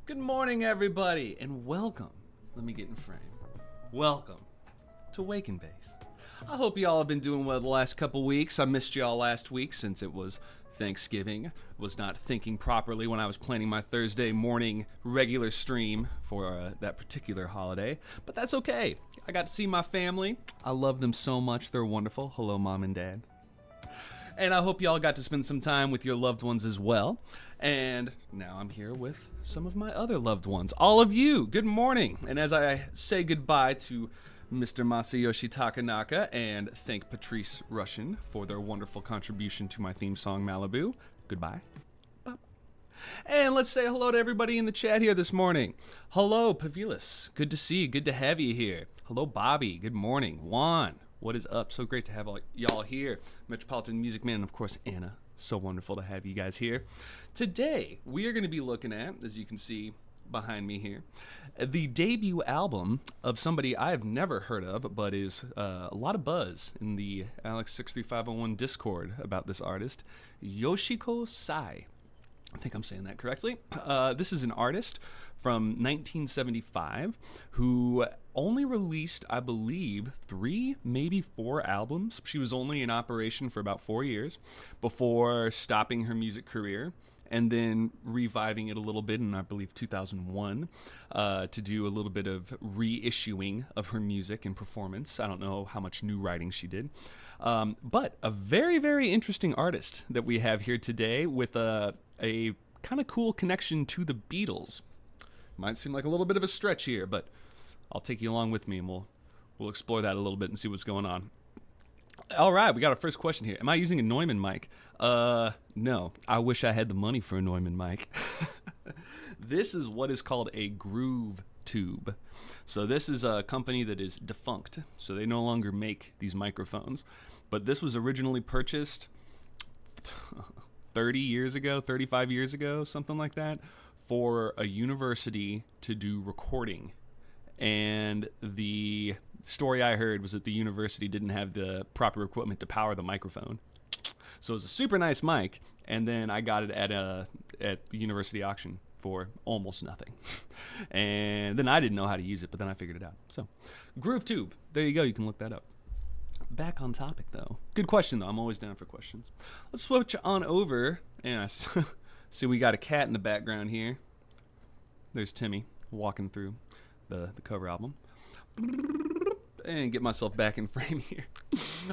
Good morning, everybody, and welcome. Let me get in frame. Welcome to Wake and Base. I hope y'all have been doing well the last couple weeks. I missed y'all last week since it was Thanksgiving. Was not thinking properly when I was planning my Thursday morning regular stream for that particular holiday, but that's okay. I got to see my family. I love them so much. They're wonderful. Hello, Mom and Dad. And I hope y'all got to spend some time with your loved ones as well. And now I'm here with some of my other loved ones. All of you, good morning. And as I say goodbye to Mr. Masayoshi Takanaka and thank Patrice Russian for their wonderful contribution to my theme song, Malibu, goodbye. Bop. And let's say hello to everybody in the chat here this morning. Hello, Pavilis. Good to see you. Good to have you here. Hello, Bobby. Good morning. Juan. What is up? So great to have all y'all here. Metropolitan Music Man, and of course, Anna. So wonderful to have you guys here. Today, we are going to be looking at, as you can see behind me here, the debut album of somebody I have never heard of, but is a lot of buzz in the Alex63501 Discord about this artist, Yoshiko Sai. I think I'm saying that correctly. This is an artist from 1975 who only released, I believe, 3, maybe 4 albums. She was only in operation for about 4 years before stopping her music career and then reviving it a little bit in, I believe, 2001 to do a little bit of reissuing of her music and performance. I don't know how much new writing she did. But a very, very interesting artist that we have here today with a kind of cool connection to the Beatles. Might seem like a little bit of a stretch here, but I'll take you along with me and we'll explore that a little bit and see what's going on. All right, we got our first question here. Am I using a Neumann mic? No. I wish I had the money for a Neumann mic. This is what is called a groove tube. So this is a company that is defunct, so they no longer make these microphones. But this was originally purchased 30 years ago, 35 years ago, something like that, for a university to do recording. And the story I heard was that the university didn't have the proper equipment to power the microphone. So it was a super nice mic, and then I got it at the university auction for almost nothing. And then I didn't know how to use it, but then I figured it out. So, Groove Tube. There you go. You can look that up. Back on topic, though. Good question, though. I'm always down for questions. Let's switch on over. And I see we got a cat in the background here. There's Timmy walking through the cover album. And get myself back in frame here.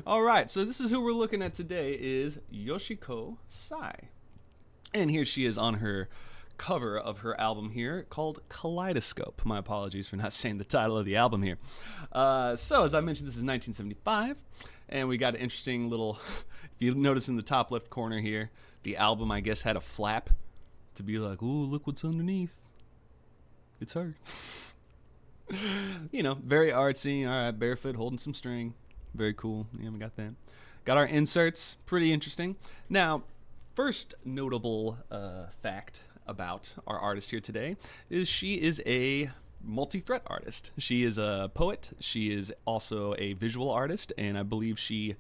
All right, so this is who we're looking at today is Yoshiko Sai. And here she is on her cover of her album here called Kaleidoscope. My apologies for not saying the title of the album here. So as I mentioned, this is 1975, and we got an interesting little, if you notice in the top left corner here, the album, I guess, had a flap to be like, ooh, look what's underneath. It's her. You know, very artsy. All right, barefoot, holding some string. Very cool. Yeah, we got that. Got our inserts. Pretty interesting. Now, first notable fact about our artist here today is she is a multi-threat artist. She is a poet. She is also a visual artist, and I believe she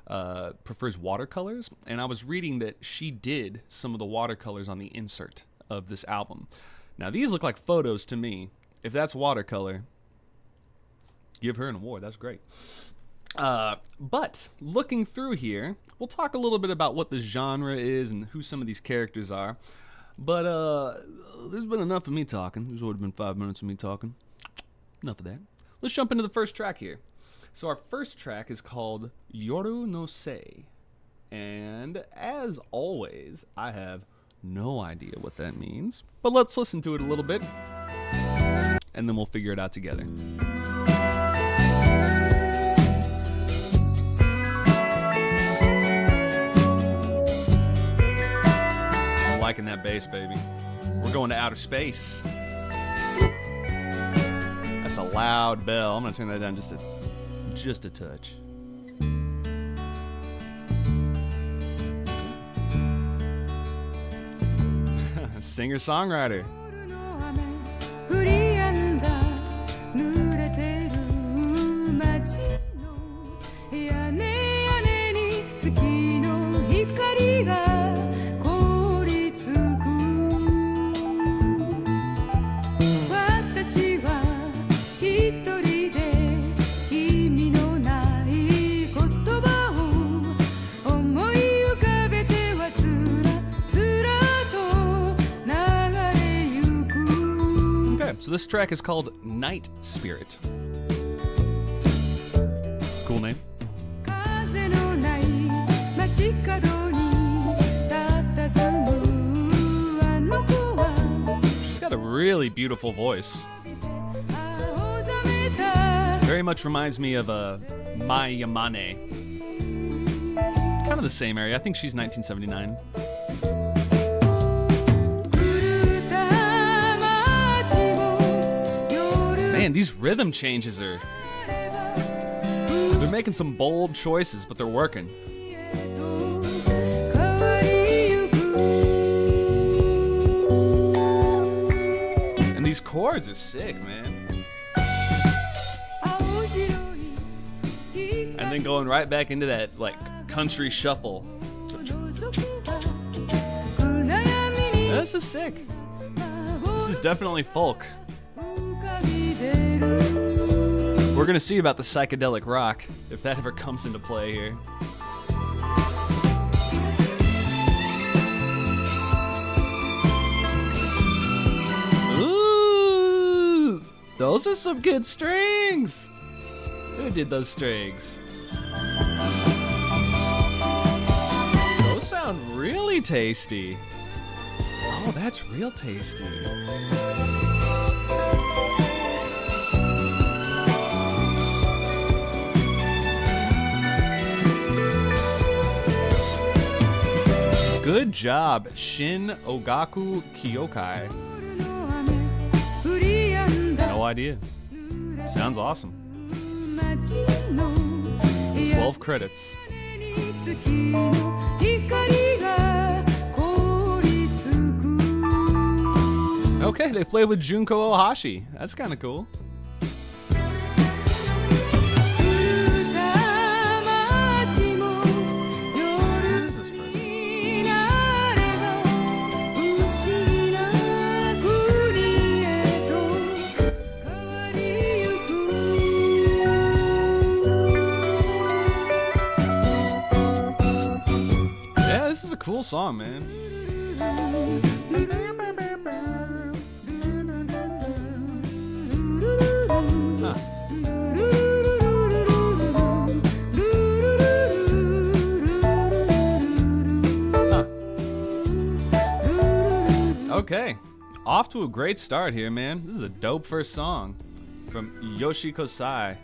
prefers watercolors. And I was reading that she did some of the watercolors on the insert of this album. Now, these look like photos to me. If that's watercolor, give her an award. That's great. But looking through here, we'll talk a little bit about what the genre is and who some of these characters are. But there's been enough of me talking. There's already been 5 minutes of me talking. Enough of that. Let's jump into the first track here. So our first track is called Yoru no Sei. And as always, I have no idea what that means. But let's listen to it a little bit, and then we'll figure it out together. I'm liking that bass, baby. We're going to outer space. That's a loud bell. I'm going to turn that down just a touch. Singer-songwriter. So this track is called Night Spirit. Cool name. She's got a really beautiful voice. Very much reminds me of Mai Yamane. Kind of the same area. I think she's 1979. Man, these rhythm changes are... They're making some bold choices, but they're working. And these chords are sick, man. And then going right back into that, like, country shuffle. This is sick. This is definitely folk. We're gonna see about the psychedelic rock, if that ever comes into play here. Ooh, those are some good strings. Who did those strings? Those sound really tasty. Oh, that's real tasty. Good job, Shin Ogaku Kyokai. No idea. Sounds awesome. 12 credits. Okay, they play with Junko Ohashi. That's kind of cool. This is a cool song, man. Huh. Okay, off to a great start here, man. This is a dope first song from Yoshiko Sai.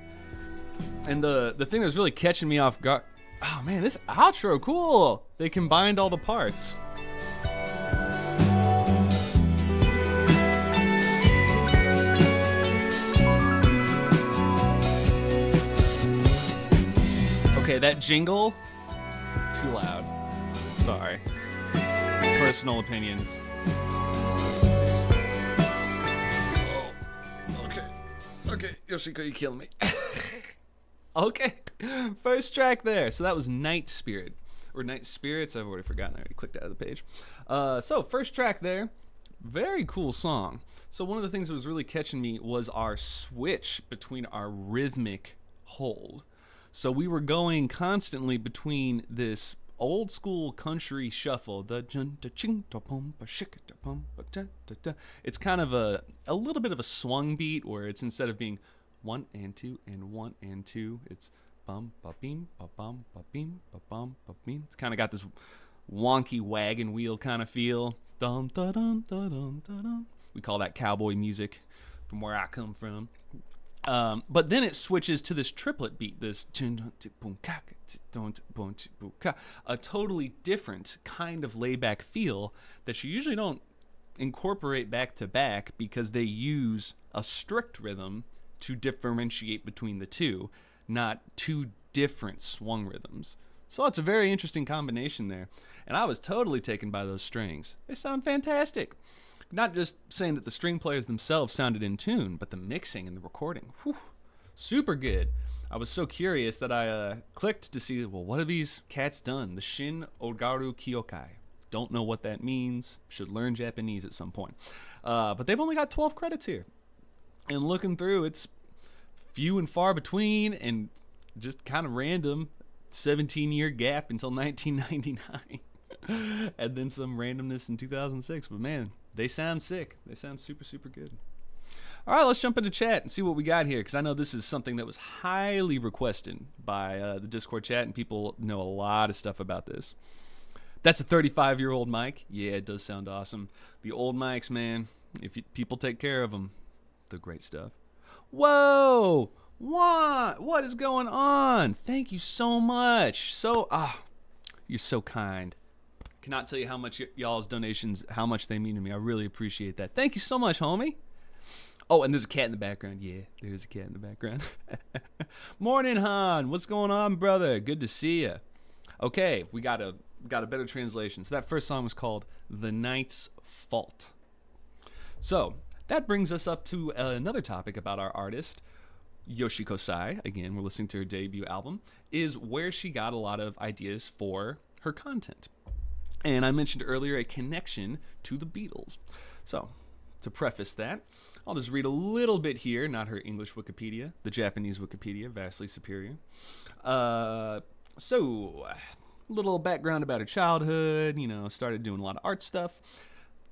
And the thing that was really catching me off guard, oh man, this outro, cool. They combined all the parts. Okay, that jingle, too loud. Sorry. Personal opinions. Oh, okay, Yoshiko, you killed me. Okay, first track there. So that was Night Spirit, or Night Spirits. I've already forgotten. I already clicked out of the page. So first track there, very cool song. So one of the things that was really catching me was our switch between our rhythmic hold. So we were going constantly between this old school country shuffle. It's kind of a little bit of a swung beat where it's, instead of being 1 and 2 and 1 and 2, it's bum ba beam ba bum ba beam ba bum ba beam. It's kind of got this wonky wagon wheel kind of feel. Dun, dun, dun, dun, dun, dun. We call that cowboy music from where I come from. But then it switches to this triplet beat, this a totally different kind of laid-back feel that you usually don't incorporate back to back, because they use a strict rhythm to differentiate between the two, not two different swung rhythms. So it's a very interesting combination there. And I was totally taken by those strings. They sound fantastic. Not just saying that the string players themselves sounded in tune, but the mixing and the recording. Whew, super good. I was so curious that I clicked to see, well, what have these cats done? The Shin Ogaru Kyokai. Don't know what that means. Should learn Japanese at some point. But they've only got 12 credits here. And looking through, it's few and far between and just kind of random. 17-year gap until 1999. And then some randomness in 2006. But man, they sound sick. They sound super, super good. All right, let's jump into chat and see what we got here, because I know this is something that was highly requested by the Discord chat, and people know a lot of stuff about this. That's a 35-year-old mic. Yeah, it does sound awesome. The old mics, man, if people take care of them, they're great stuff. Whoa! What is going on? Thank you so much. You're so kind. Cannot tell you how much y'all's donations, how much they mean to me. I really appreciate that. Thank you so much, homie. Oh, and there's a cat in the background. Yeah, there's a cat in the background. Morning, Han. What's going on, brother? Good to see you. Okay, we got a better translation. So that first song was called The Night's Fault. So that brings us up to another topic about our artist, Yoshiko Sai. Again, we're listening to her debut album, is where she got a lot of ideas for her content. And I mentioned earlier a connection to the Beatles. So, to preface that, I'll just read a little bit here, not her English Wikipedia, the Japanese Wikipedia, vastly superior. So, little background about her childhood, started doing a lot of art stuff.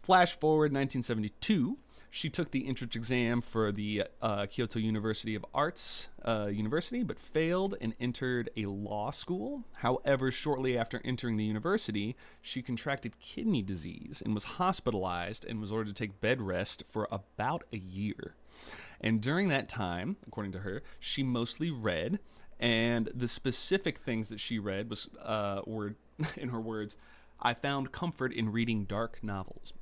Flash forward 1972. She took the entrance exam for the Kyoto University of Arts University, but failed and entered a law school. However, shortly after entering the university, she contracted kidney disease and was hospitalized and was ordered to take bed rest for about a year. And during that time, according to her, she mostly read, and the specific things that she read were, in her words, "I found comfort in reading dark novels."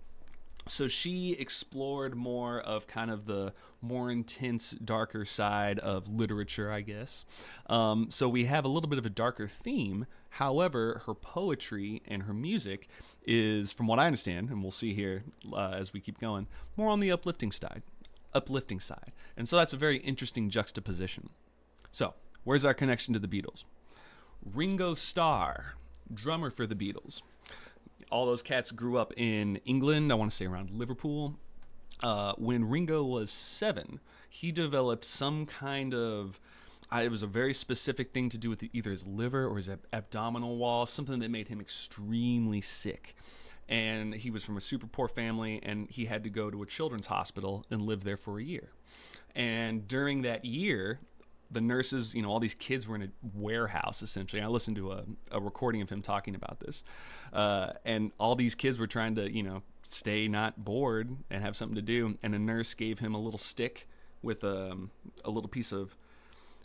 So she explored more of kind of the more intense, darker side of literature, I guess. So we have a little bit of a darker theme. However, her poetry and her music is, from what I understand, and we'll see here as we keep going, more on the uplifting side. And so that's a very interesting juxtaposition. So, where's our connection to the Beatles? Ringo Starr, drummer for the Beatles. All those cats grew up in England, I want to say around Liverpool. When Ringo was 7, he developed some kind of, it was a very specific thing to do with either his liver or his abdominal wall, something that made him extremely sick. And he was from a super poor family, and he had to go to a children's hospital and live there for a year. And during that year, the nurses, all these kids were in a warehouse, essentially. I listened to a recording of him talking about this. And all these kids were trying to, stay not bored and have something to do. And a nurse gave him a little stick with a little piece of,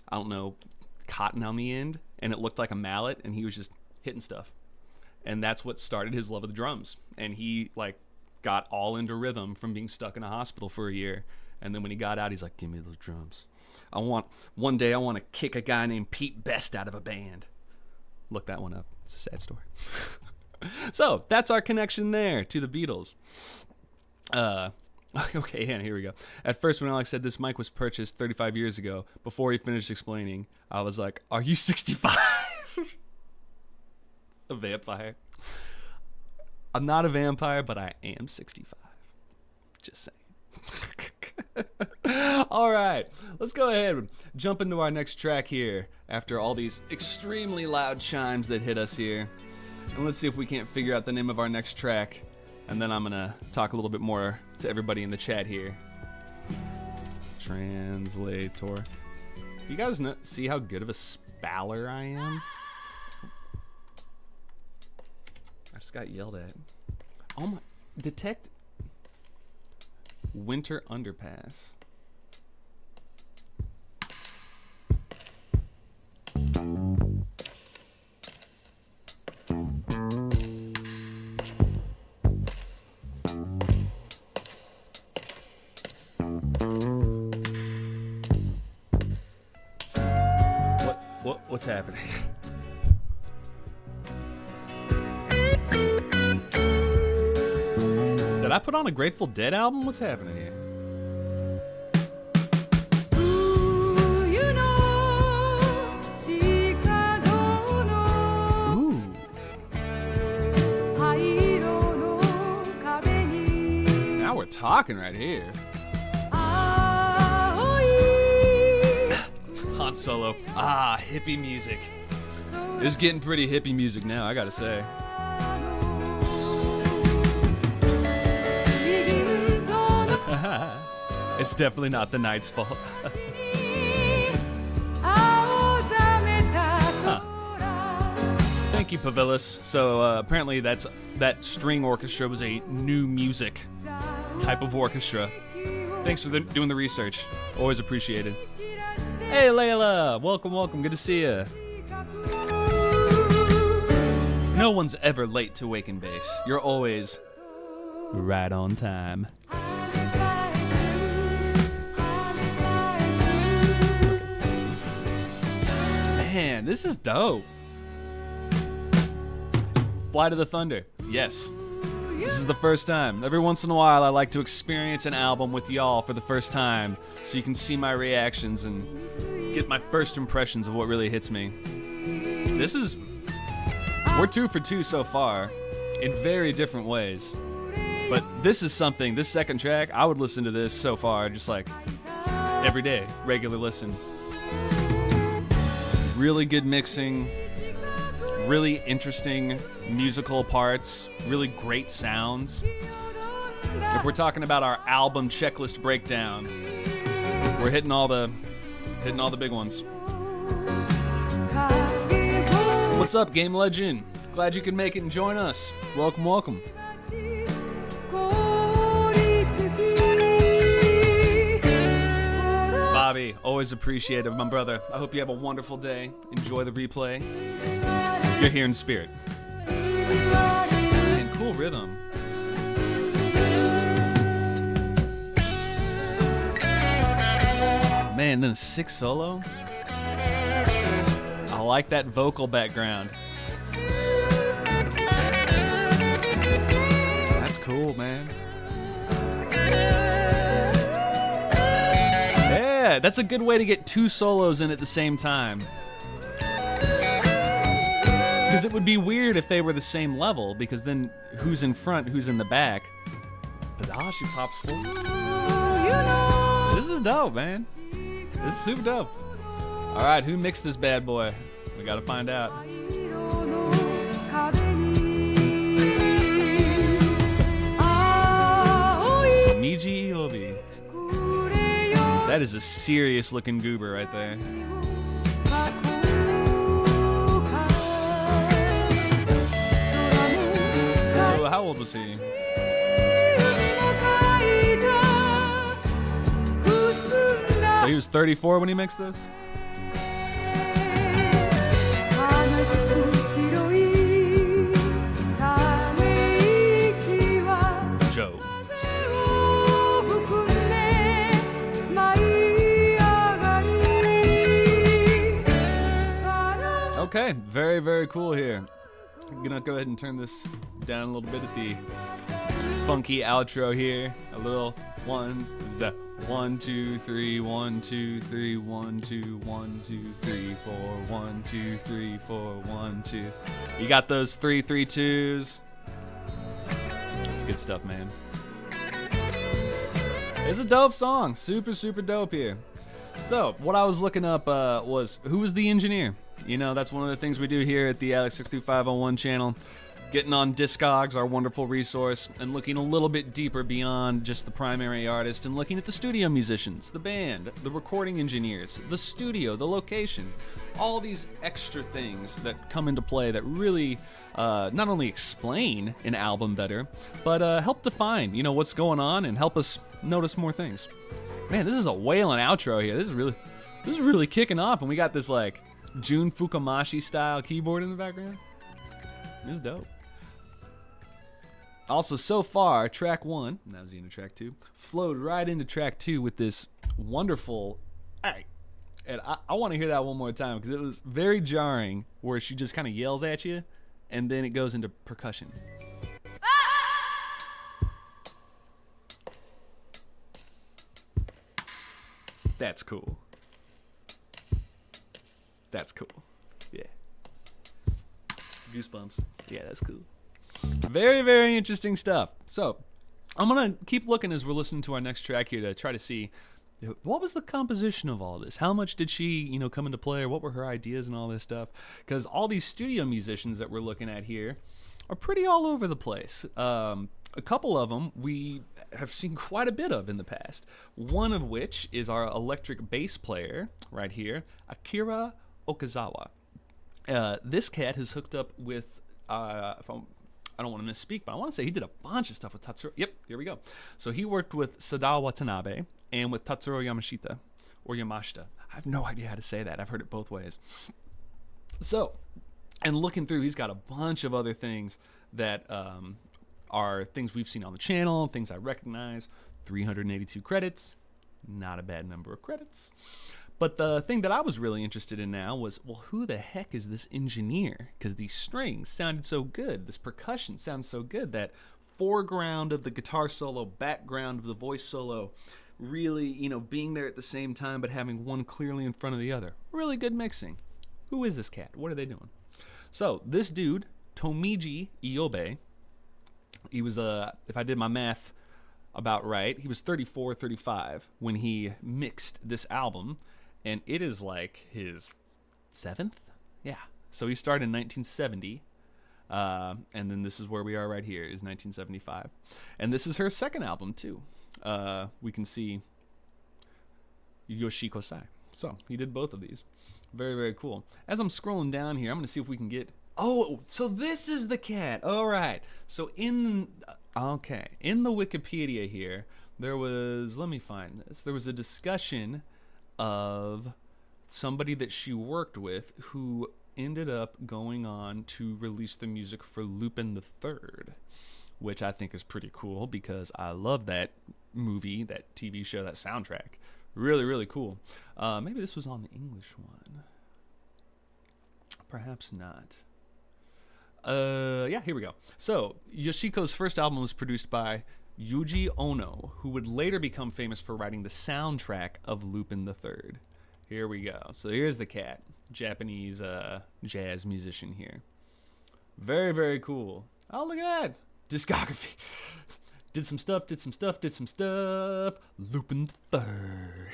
cotton on the end. And it looked like a mallet, and he was just hitting stuff. And that's what started his love of the drums. And he, got all into rhythm from being stuck in a hospital for a year. And then when he got out, he's like, "Give me those drums. One day I want to kick a guy named Pete Best out of a band." Look that one up. It's a sad story. So that's our connection there to the Beatles. Okay, yeah, here we go. At first, when Alex said this mic was purchased 35 years ago, before he finished explaining, I was like, "Are you 65? A vampire?" I'm not a vampire, but I am 65. Just saying. All right, let's go ahead and jump into our next track here after all these extremely loud chimes that hit us here. And let's see if we can't figure out the name of our next track. And then I'm going to talk a little bit more to everybody in the chat here. Translator. Do you guys see how good of a speller I am? I just got yelled at. Oh my. Detect. Winter Underpass. What's happening? Did I put on a Grateful Dead album? What's happening here? Talking right here. Han Solo. Hippie music. It's getting pretty hippie music now, I gotta say. It's definitely not the night's fault. Thank you, Pavilis. So apparently that string orchestra was a new music type of orchestra. Thanks for doing the research. Always appreciated. Hey, Layla. Welcome, welcome. Good to see you. No one's ever late to Waken Base. You're always right on time. Man, this is dope. Flight of the Thunder. Yes. This is the first time. Every once in a while, I like to experience an album with y'all for the first time so you can see my reactions and get my first impressions of what really hits me. We're 2 for 2 so far in very different ways. But this is something, this second track, I would listen to this so far just like every day, regular listen. Really good mixing, really interesting musical parts, really great sounds. If we're talking about our album checklist breakdown, we're hitting all the big ones. What's up, Game Legend? Glad you can make it and join us. Welcome, welcome. Bobby, always appreciative, my brother. I hope you have a wonderful day. Enjoy the replay. You're here in spirit. Man, cool rhythm. Man, then a 6 solo. I like that vocal background. That's cool, man. Yeah, that's a good way to get 2 solos in at the same time. Because it would be weird if they were the same level, because then who's in front, who's in the back? But she pops full. This is dope, man. This is super dope. All right, who mixed this bad boy? We gotta find out. Niji Obi. That is a serious looking goober right there. So how old was he? So he was 34 when he mixed this? Joe. Okay, very, very cool here. I'm gonna go ahead and turn this down a little bit at the funky outro here. A little 1, 2, 3, 1, 2, 3, 1, 2, 1, 2, 3, 4, 1, 2, 3, 4, 1, 2. You got those 3, 3, 2s. It's good stuff, man. It's a dope song. Super, super dope here. So, what I was looking up was who was the engineer? You know, that's one of the things we do here at the Alex62501 channel. Getting on Discogs, our wonderful resource, and looking a little bit deeper beyond just the primary artist and looking at the studio musicians, the band, the recording engineers, the studio, the location, all these extra things that come into play that really not only explain an album better, but help define, you know, what's going on and help us notice more things. Man, this is a wailing outro here. This is really kicking off, and we got this like Jun Fukumashi style keyboard in the background. This is dope. Also, so far, track 1, that was the end of track 2, flowed right into track 2 with this wonderful, and I want to hear that one more time because it was very jarring where she just kind of yells at you and then it goes into percussion. That's cool. That's cool. Yeah. Goosebumps. Yeah, that's cool. Very, very interesting stuff. So, I'm going to keep looking as we're listening to our next track here to try to see what was the composition of all this? How much did she, you know, come into play, or what were her ideas and all this stuff? Because all these studio musicians that we're looking at here are pretty all over the place. A couple of them we have seen quite a bit of in the past. One of which is our electric bass player right here, Akira Okazawa. This cat has hooked up with, I don't want to misspeak, but I want to say he did a bunch of stuff with Tatsuro. Yep, here we go. So he worked with Sadao Watanabe and with Tatsuro Yamashita, or Yamashita. I have no idea how to say that. I've heard it both ways. So, and looking through, he's got a bunch of other things that are things we've seen on the channel, things I recognize. 382 credits, not a bad number of credits. But the thing that I was really interested in now was, well, who the heck is this engineer? Because these strings sounded so good. This percussion sounds so good. That foreground of the guitar solo, background of the voice solo, really, being there at the same time, but having one clearly in front of the other. Really good mixing. Who is this cat? What are they doing? So this dude, Tomiji Iyobe, he was, if I did my math about right, he was 34, 35 when he mixed this album. And it is like his 7th? Yeah. So he started in 1970. And then this is where we are right here, is 1975. And this is her second album, too. We can see Yoshiko Sai. So he did both of these. Very, very cool. As I'm scrolling down here, I'm going to see if we can get... Oh, so this is the cat. All right. So in the Wikipedia here, there was... Let me find this. There was a discussion of somebody that she worked with who ended up going on to release the music for Lupin the Third, which I think is pretty cool because I love that movie, that TV show, that soundtrack. Really, really cool. Maybe this was on the English one. Perhaps not. Yeah, here we go. So, Yoshiko's first album was produced by Yuji Ono, who would later become famous for writing the soundtrack of Lupin the Third. Here we go. So here's the cat, Japanese jazz musician here. Very, very cool. Oh, look at that. Discography. Did some stuff. Lupin the Third.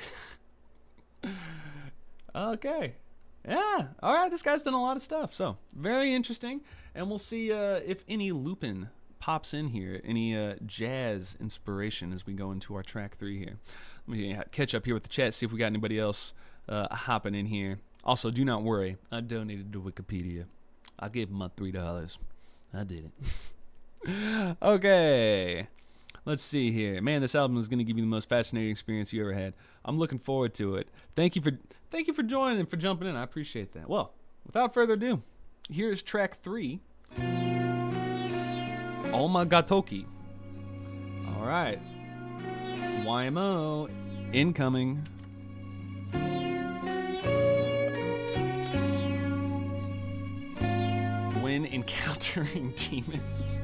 Okay. Yeah. All right, this guy's done a lot of stuff. So, very interesting. And we'll see if any Lupin pops in here, any jazz inspiration as we go into our track 3 here. Let me catch up here with the chat, see if we got anybody else hopping in here. Also, do not worry, I donated to Wikipedia. I gave them my $3. I did it. Okay, let's see here. Man, this album is going to give you the most fascinating experience you ever had. I'm looking forward to it. Thank you for joining and for jumping in. I appreciate that. Well, without further ado, here's track 3. Omagatoki. All right. YMO incoming. When encountering demons.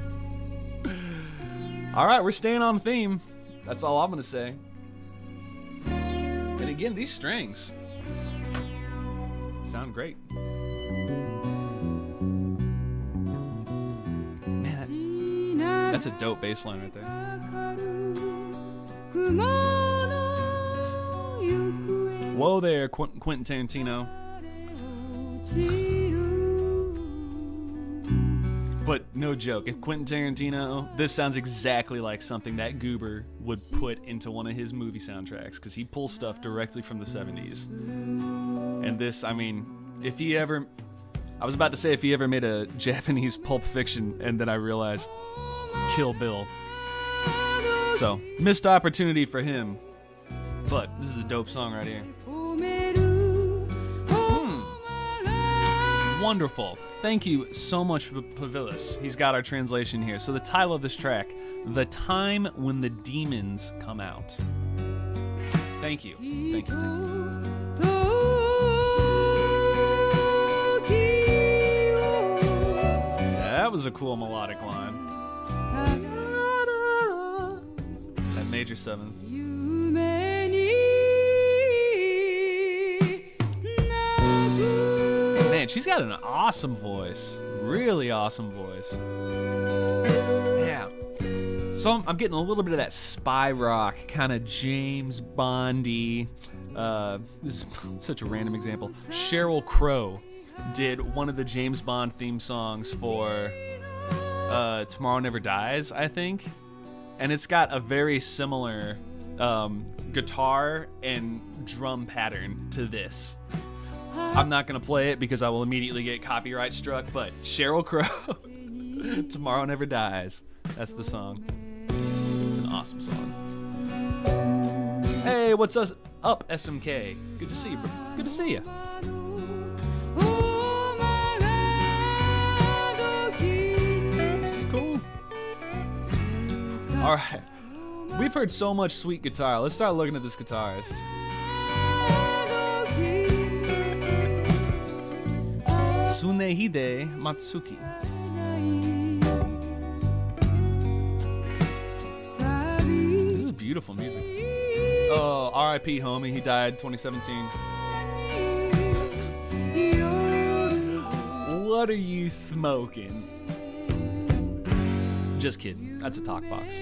All right, we're staying on theme. That's all I'm going to say. And again, these strings sound great. That's a dope bass line right there. Whoa there, Quentin Tarantino. But no joke, if Quentin Tarantino, this sounds exactly like something that goober would put into one of his movie soundtracks, because he pulls stuff directly from the 70s. And this, I mean, if he ever... I was about to say if he ever made a Japanese Pulp Fiction, and then I realized Kill Bill. So, missed opportunity for him. But this is a dope song right here. Wonderful. Thank you so much, Pavilis. He's got our translation here. So the title of this track, The Time When the Demons Come Out. Thank you. Thank you. That was a cool melodic line. That major 7th. Man, she's got an awesome voice. Really awesome voice. Yeah. So I'm getting a little bit of that spy rock, kind of James Bondy. This is such a random example. Sheryl Crow did one of the James Bond theme songs for Tomorrow Never Dies, I think. and it's got a very similar guitar and drum pattern to this. I'm not going to play it because I will immediately get copyright struck, but Sheryl Crow, Tomorrow Never Dies. That's the song. It's an awesome song. Hey, what's up, SMK? Good to see you, bro. Good to see you. This is cool. All right. We've heard so much sweet guitar. Let's start looking at this guitarist. Tsunehide Matsuki. This is beautiful music. Oh, R.I.P. homie. He died 2017. What are you smoking? Just kidding. That's a talk box.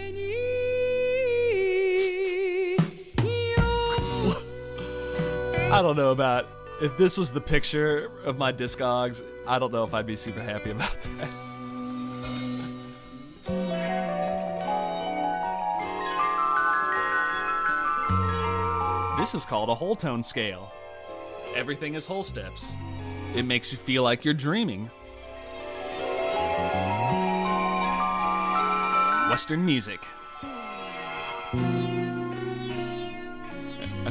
I don't know about if this was the picture of my Discogs. I don't know if I'd be super happy about that. This is called a whole tone scale. Everything is whole steps. It makes you feel like you're dreaming. Western music. And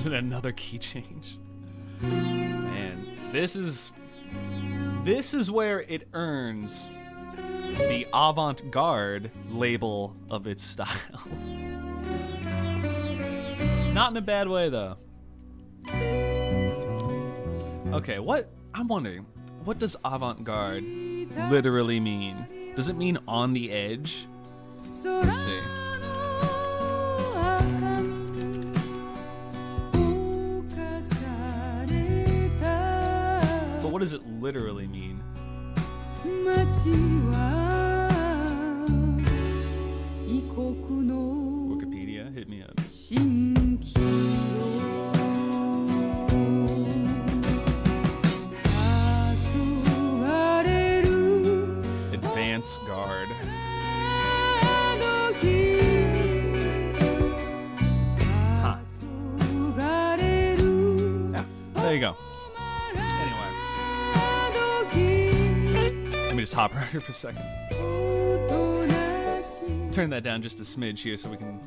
then another key change. Man, this is where it earns the Avant Guard label of its style. Not in a bad way, though. Okay, I'm wondering, what does Avant Guard literally mean? Does it mean on the edge? Let's see. But what does it literally mean? Wikipedia, hit me up. Advance Guard. Huh. Yeah, there you go. Anyway. Let me just hop right here for a second. Turn that down just a smidge here so we can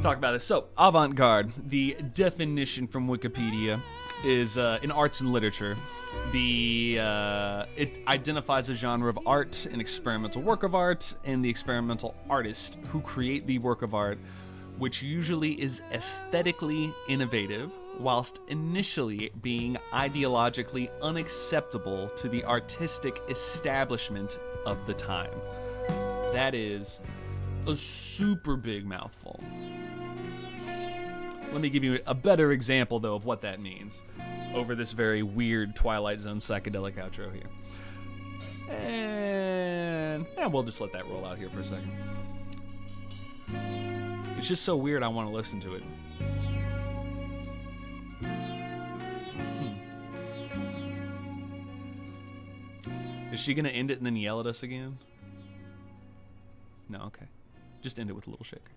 talk about this. So, avant-garde, the definition from Wikipedia is in arts and literature. It identifies a genre of art, an experimental work of art, and the experimental artist who create the work of art, which usually is aesthetically innovative, whilst initially being ideologically unacceptable to the artistic establishment of the time. That is a super big mouthful. Let me give you a better example, though, of what that means over this very weird Twilight Zone psychedelic outro here. And we'll just let that roll out here for a second. It's just so weird I want to listen to it. Is she going to end it and then yell at us again? No, okay. Just end it with a little shaker.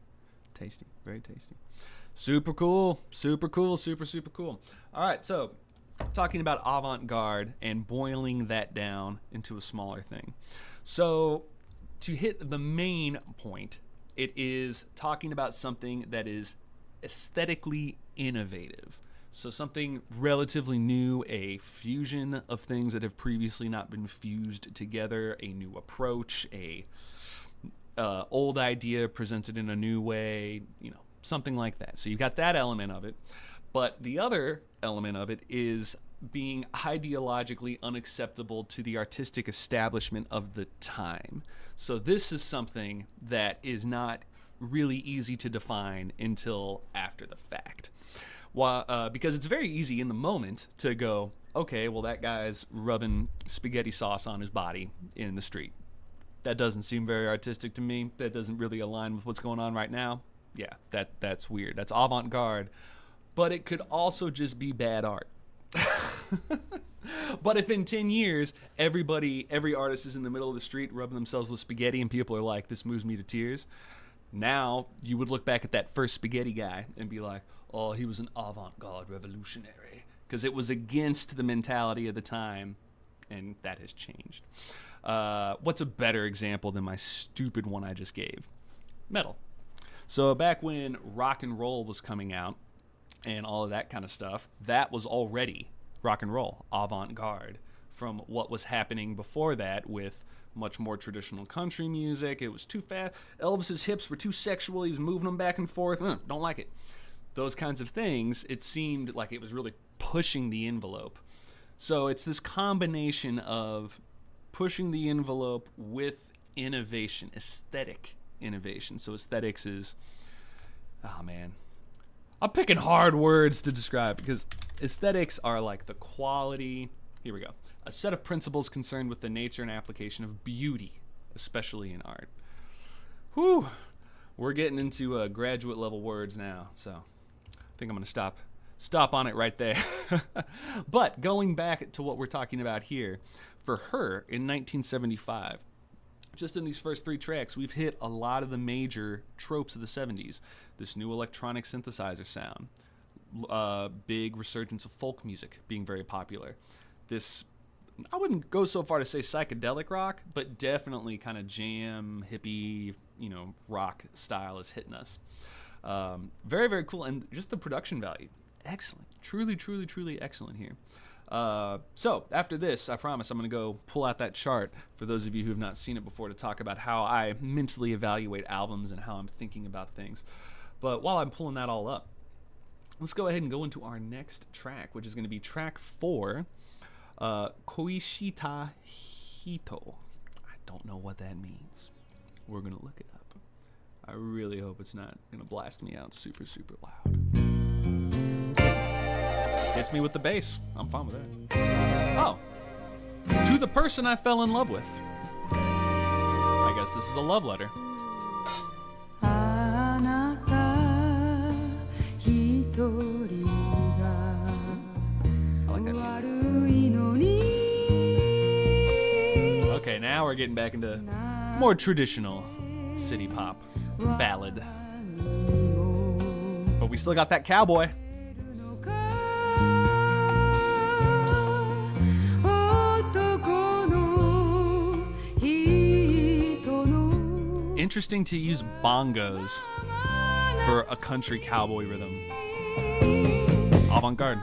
Tasty. Very tasty. Super cool. Super cool. Super, super cool. All right, so talking about avant-garde and boiling that down into a smaller thing. So to hit the main point, it is talking about something that is aesthetically innovative. So something relatively new, a fusion of things that have previously not been fused together, a new approach, a old idea presented in a new way, something like that. So you've got that element of it. But the other element of it is being ideologically unacceptable to the artistic establishment of the time. So this is something that is not really easy to define until after the fact. Because it's very easy in the moment to go, okay, well, that guy's rubbing spaghetti sauce on his body in the street. That doesn't seem very artistic to me. That doesn't really align with what's going on right now. Yeah, that's weird. That's avant-garde. But it could also just be bad art. But if in 10 years, every artist is in the middle of the street rubbing themselves with spaghetti and people are like, this moves me to tears, Now, you would look back at that first spaghetti guy and be like, oh, he was an Avant Guard revolutionary. Because it was against the mentality of the time, and that has changed. What's a better example than my stupid one I just gave? Metal. So back when rock and roll was coming out and all of that kind of stuff, that was already rock and roll, Avant Guard, from what was happening before that with much more traditional country music. It was too fast. Elvis's hips were too sexual. He was moving them back and forth. Don't like it. Those kinds of things, it seemed like it was really pushing the envelope. So it's this combination of pushing the envelope with innovation, aesthetic innovation. So aesthetics is, oh man, I'm picking hard words to describe because aesthetics are like the quality. Here we go. A set of principles concerned with the nature and application of beauty, especially in art. Whew. We're getting into graduate level words now, so I think I'm going to stop on it right there. But going back to what we're talking about here, for her in 1975, just in these first 3 tracks, we've hit a lot of the major tropes of the 70s. This new electronic synthesizer sound, big resurgence of folk music being very popular. This, I wouldn't go so far to say psychedelic rock, but definitely kind of jam, hippie, rock style is hitting us. Very, very cool. And just the production value, excellent. Truly, truly, truly excellent here. So after this, I promise I'm going to go pull out that chart for those of you who have not seen it before to talk about how I mentally evaluate albums and how I'm thinking about things. But while I'm pulling that all up, let's go ahead and go into our next track, which is going to be track 4, Koishita Hito. I don't know what that means. We're going to look it up. I really hope it's not going to blast me out super, super loud. Hits me with the bass. I'm fine with that. Oh. To the person I fell in love with. I guess this is a love letter. I like that music. Okay, now we're getting back into more traditional city pop ballad. But we still got that cowboy. Interesting to use bongos for a country cowboy rhythm. Avant Guard.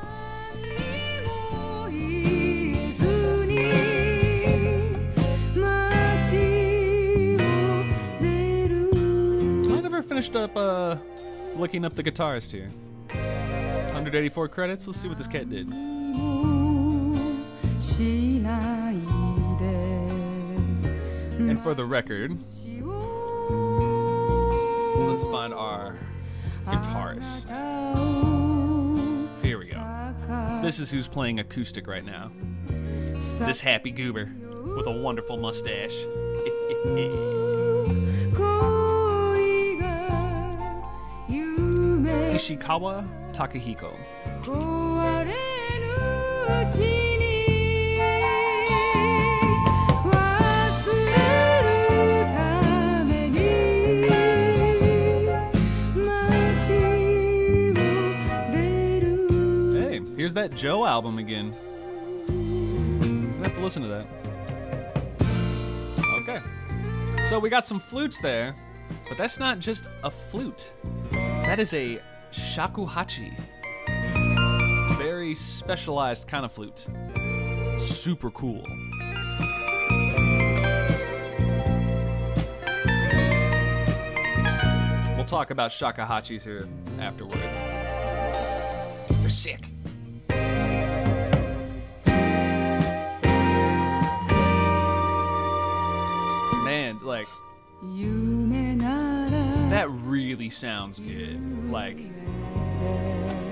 I never finished up looking up the guitarist here. 184 credits. Let's see what this cat did. And for the record, let's find our guitarist. Here we go. This is who's playing acoustic right now. This happy goober with a wonderful mustache. Ishikawa Takahiko. Here's that Joe album again. I have to listen to that. Okay. So we got some flutes there, but that's not just a flute. That is a Shakuhachi. Very specialized kind of flute. Super cool. We'll talk about Shakuhachis here afterwards. They're sick. Man, like, that really sounds good. Like,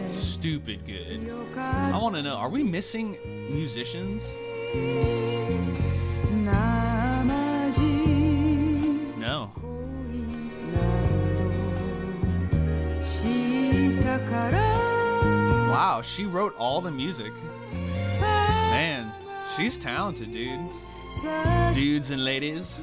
stupid good. I want to know, are we missing musicians? No. Wow, she wrote all the music. Man, she's talented, dudes. Dudes and ladies.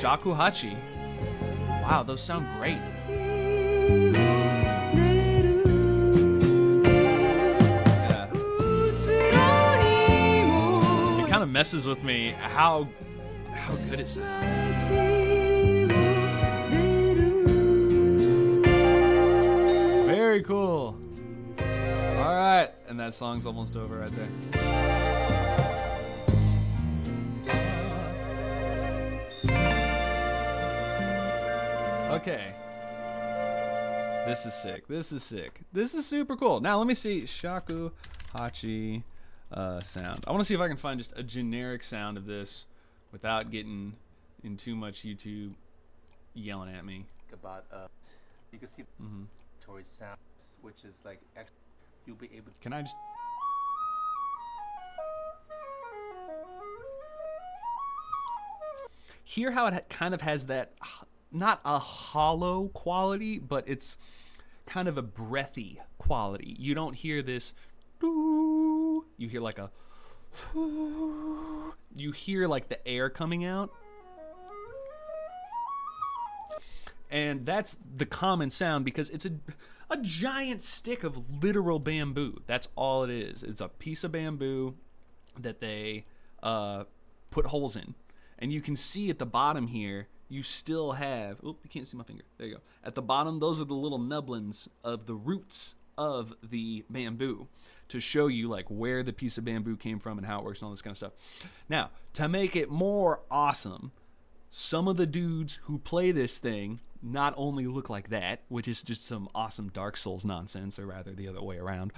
Shakuhachi. Wow, those sound great. Yeah. It kind of messes with me how good it sounds. Very cool. All right, and that song's almost over right there. Okay. This is sick. This is sick. This is super cool. Now let me see Shakuhachi sound. I want to see if I can find just a generic sound of this without getting in too much YouTube yelling at me. About you can see Tory sounds, which is like you'll be able to. Can I just? Hear how it kind of has that, not a hollow quality, but it's kind of a breathy quality. You don't hear this, you hear like a, you hear like the air coming out. And that's the common sound because it's a giant stick of literal bamboo. That's all it is. It's a piece of bamboo that they put holes in. And you can see at the bottom here, you still have, you can't see my finger. There you go. At the bottom, those are the little nublins of the roots of the bamboo to show you like where the piece of bamboo came from and how it works and all this kind of stuff. Now, to make it more awesome, some of the dudes who play this thing not only look like that, which is just some awesome Dark Souls nonsense, or rather the other way around,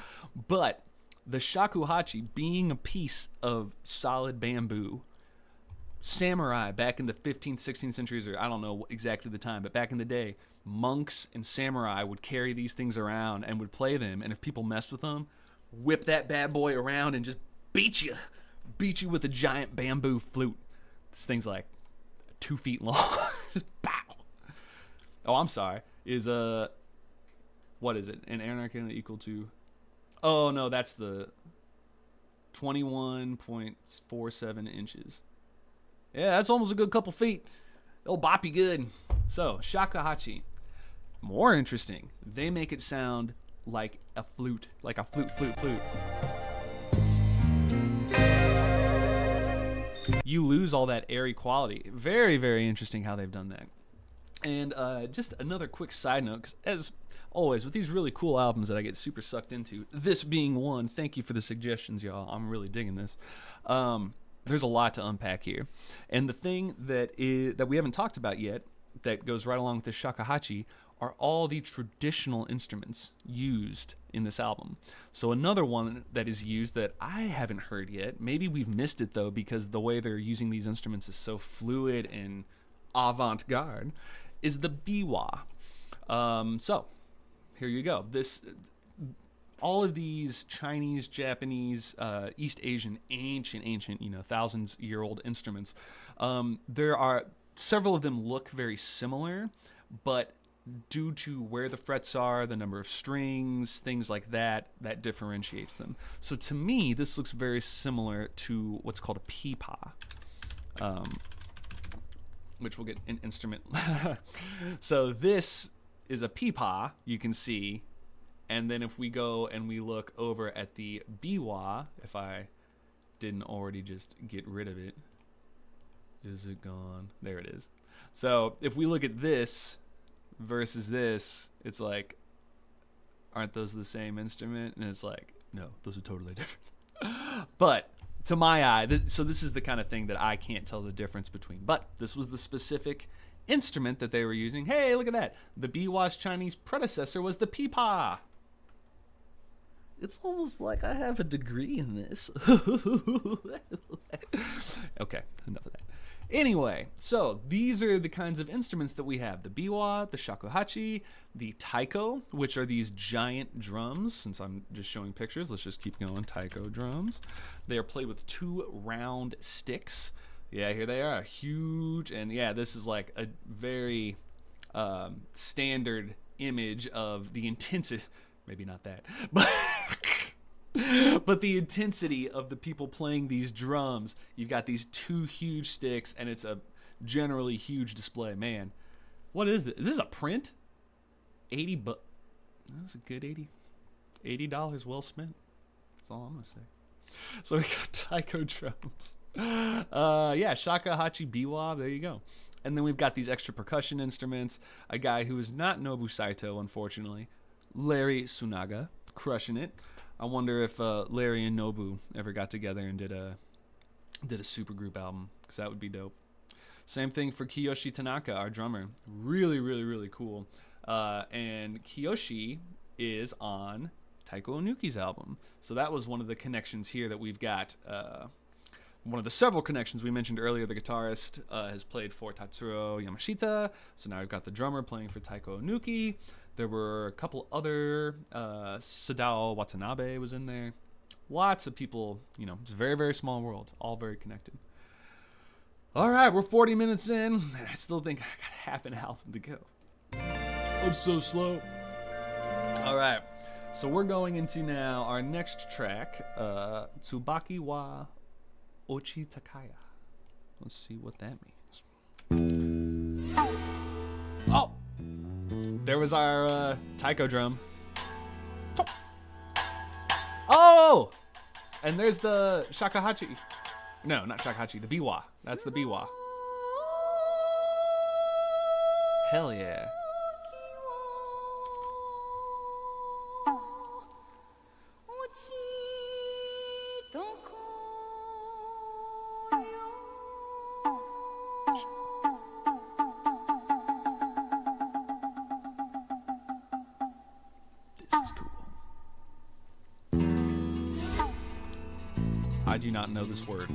but the shakuhachi, being a piece of solid bamboo, samurai back in the 15th, 16th centuries, or I don't know exactly the time, but back in the day, monks and samurai would carry these things around and would play them, and if people messed with them, whip that bad boy around and just beat you with a giant bamboo flute. This thing's like 2 feet long. Just pow. Oh, I'm sorry. Is what is it? An anarchy equal to? Oh no, that's the 21.47 inches. Yeah, that's almost a good couple feet. It'll bop you good. So, shakuhachi. More interesting. They make it sound like a flute. Like a flute. You lose all that airy quality. Very, very interesting how they've done that. And just another quick side note, 'cause as always, with these really cool albums that I get super sucked into, this being one, thank you for the suggestions, y'all. I'm really digging this. There's a lot to unpack here. And the thing that we haven't talked about yet, that goes right along with the shakuhachi, are all the traditional instruments used in this album. So another one that is used that I haven't heard yet, maybe we've missed it though, because the way they're using these instruments is so fluid and avant garde, is the biwa. So here you go. All of these Chinese, Japanese, East Asian, ancient, thousands-year-old instruments, there are several of them look very similar, but due to where the frets are, the number of strings, things like that differentiates them. So to me, this looks very similar to what's called a pipa, which we'll get an instrument. So this is a pipa, you can see. And then if we go and we look over at the biwa, if I didn't already just get rid of it, is it gone? There it is. So if we look at this versus this, it's like, aren't those the same instrument? And it's like, no, those are totally different. But to my eye, so this is the kind of thing that I can't tell the difference between. But this was the specific instrument that they were using. Hey, look at that. The biwa's Chinese predecessor was the pipa. It's almost like I have a degree in this. Okay, enough of that. Anyway, so these are the kinds of instruments that we have. The biwa, the shakuhachi, the taiko, which are these giant drums. Since I'm just showing pictures, let's just keep going. Taiko drums. They are played with 2 round sticks. Yeah, here they are, huge. And yeah, this is like a very standard image of the intensity. Maybe not that, but the intensity of the people playing these drums. You've got these 2 huge sticks, and it's a generally huge display. Man, what is this? Is this a print? 80 bucks. That's a good $80 well spent. That's all I'm gonna say. So we got taiko drums. Yeah, Shakuhachi biwa. There you go. And then we've got these extra percussion instruments. A guy who is not Nobu Saito, unfortunately, Larry Tsunaga, crushing it. I wonder if Larry and Nobu ever got together and did a supergroup album, because that would be dope. Same thing for Kiyoshi Tanaka, our drummer. Really, really, really cool. And Kiyoshi is on Taiko Onuki's album. So that was one of the connections here that we've got. One of the several connections we mentioned earlier. The guitarist has played for Tatsuro Yamashita. So now we've got the drummer playing for Taiko Onuki. There were a couple other, Sadao Watanabe was in there. Lots of people, it's a very, very small world. All very connected. All right, we're 40 minutes in, and I still think I got half an album to go. I'm so slow. All right, so we're going into now our next track, Tubaki wa Ochi Takaya. Let's see what that means. Oh! There was our taiko drum. Oh! And there's the shakuhachi. No, not shakuhachi, the biwa. That's the biwa. Hell yeah. I do not know this word.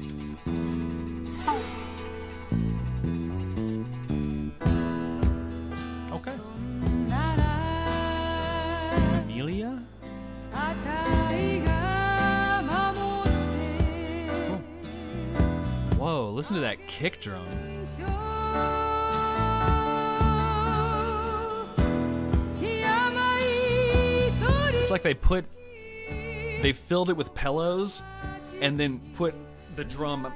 Okay. Amelia? Oh. Whoa, listen to that kick drum. It's like they filled it with pillows and then put the drum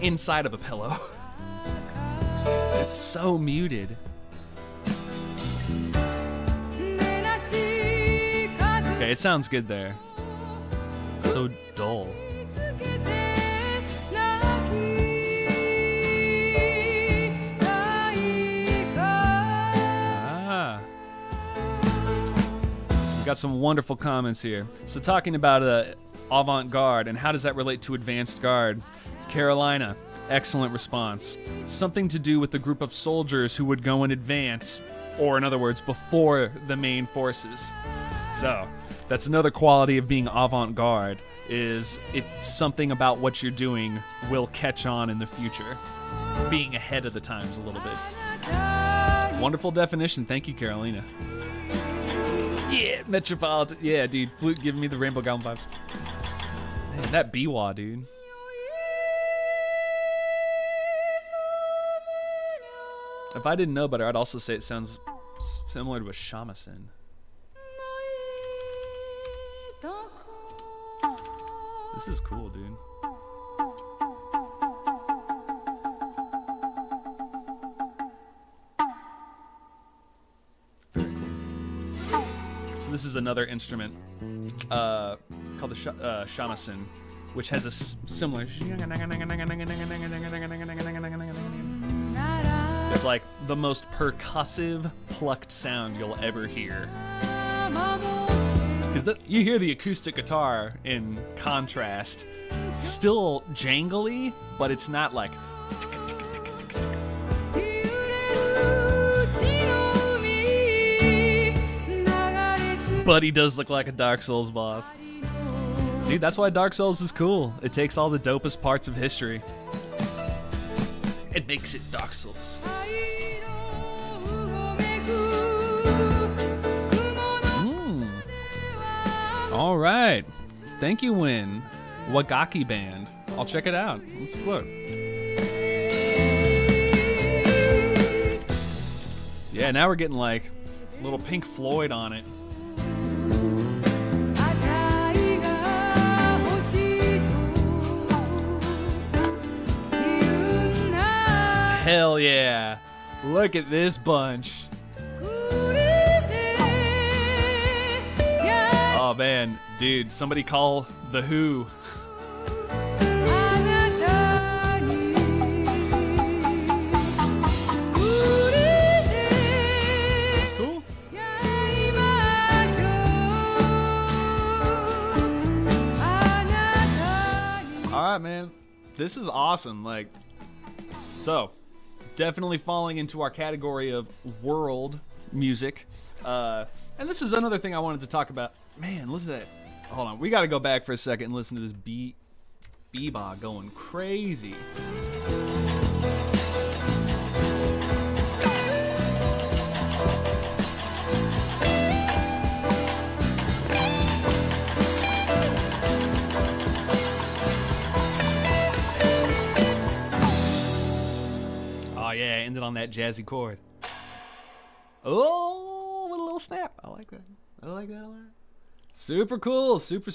inside of a pillow. It's so muted. Okay, it sounds good there. So dull. Got some wonderful comments here. So talking about Avant Guard and how does that relate to Advanced Guard? Carolina, excellent response. Something to do with the group of soldiers who would go in advance, or in other words, before the main forces. So that's another quality of being Avant Guard, is if something about what you're doing will catch on in the future. Being ahead of the times a little bit. Wonderful definition. Thank you, Carolina. Yeah, Metropolitan. Yeah, dude. Flute giving me the Rainbow Goblin vibes. Man, that biwa, dude. If I didn't know better, I'd also say it sounds similar to a shamisen. This is cool, dude. Very cool. So this is another instrument called the shamisen, which has a similar. It's like the most percussive, plucked sound you'll ever hear. Because you hear the acoustic guitar in contrast, still jangly, but it's not like. But he does look like a Dark Souls boss. Dude, that's why Dark Souls is cool. It takes all the dopest parts of history and makes it Dark Souls. All right. Thank you, Win. Wagaki Band. I'll check it out. Let's look. Yeah, now we're getting like a little Pink Floyd on it. Hell yeah. Look at this bunch. Oh man, dude, somebody call The Who. That's cool. Alright, man. This is awesome. Like, so, definitely falling into our category of world music. And this is another thing I wanted to talk about. Man, listen to that. Hold on. We got to go back for a second and listen to this bebop going crazy. Oh, yeah. Ended on that jazzy chord. Oh, with a little snap. I like that. I like that a lot. Super cool. Super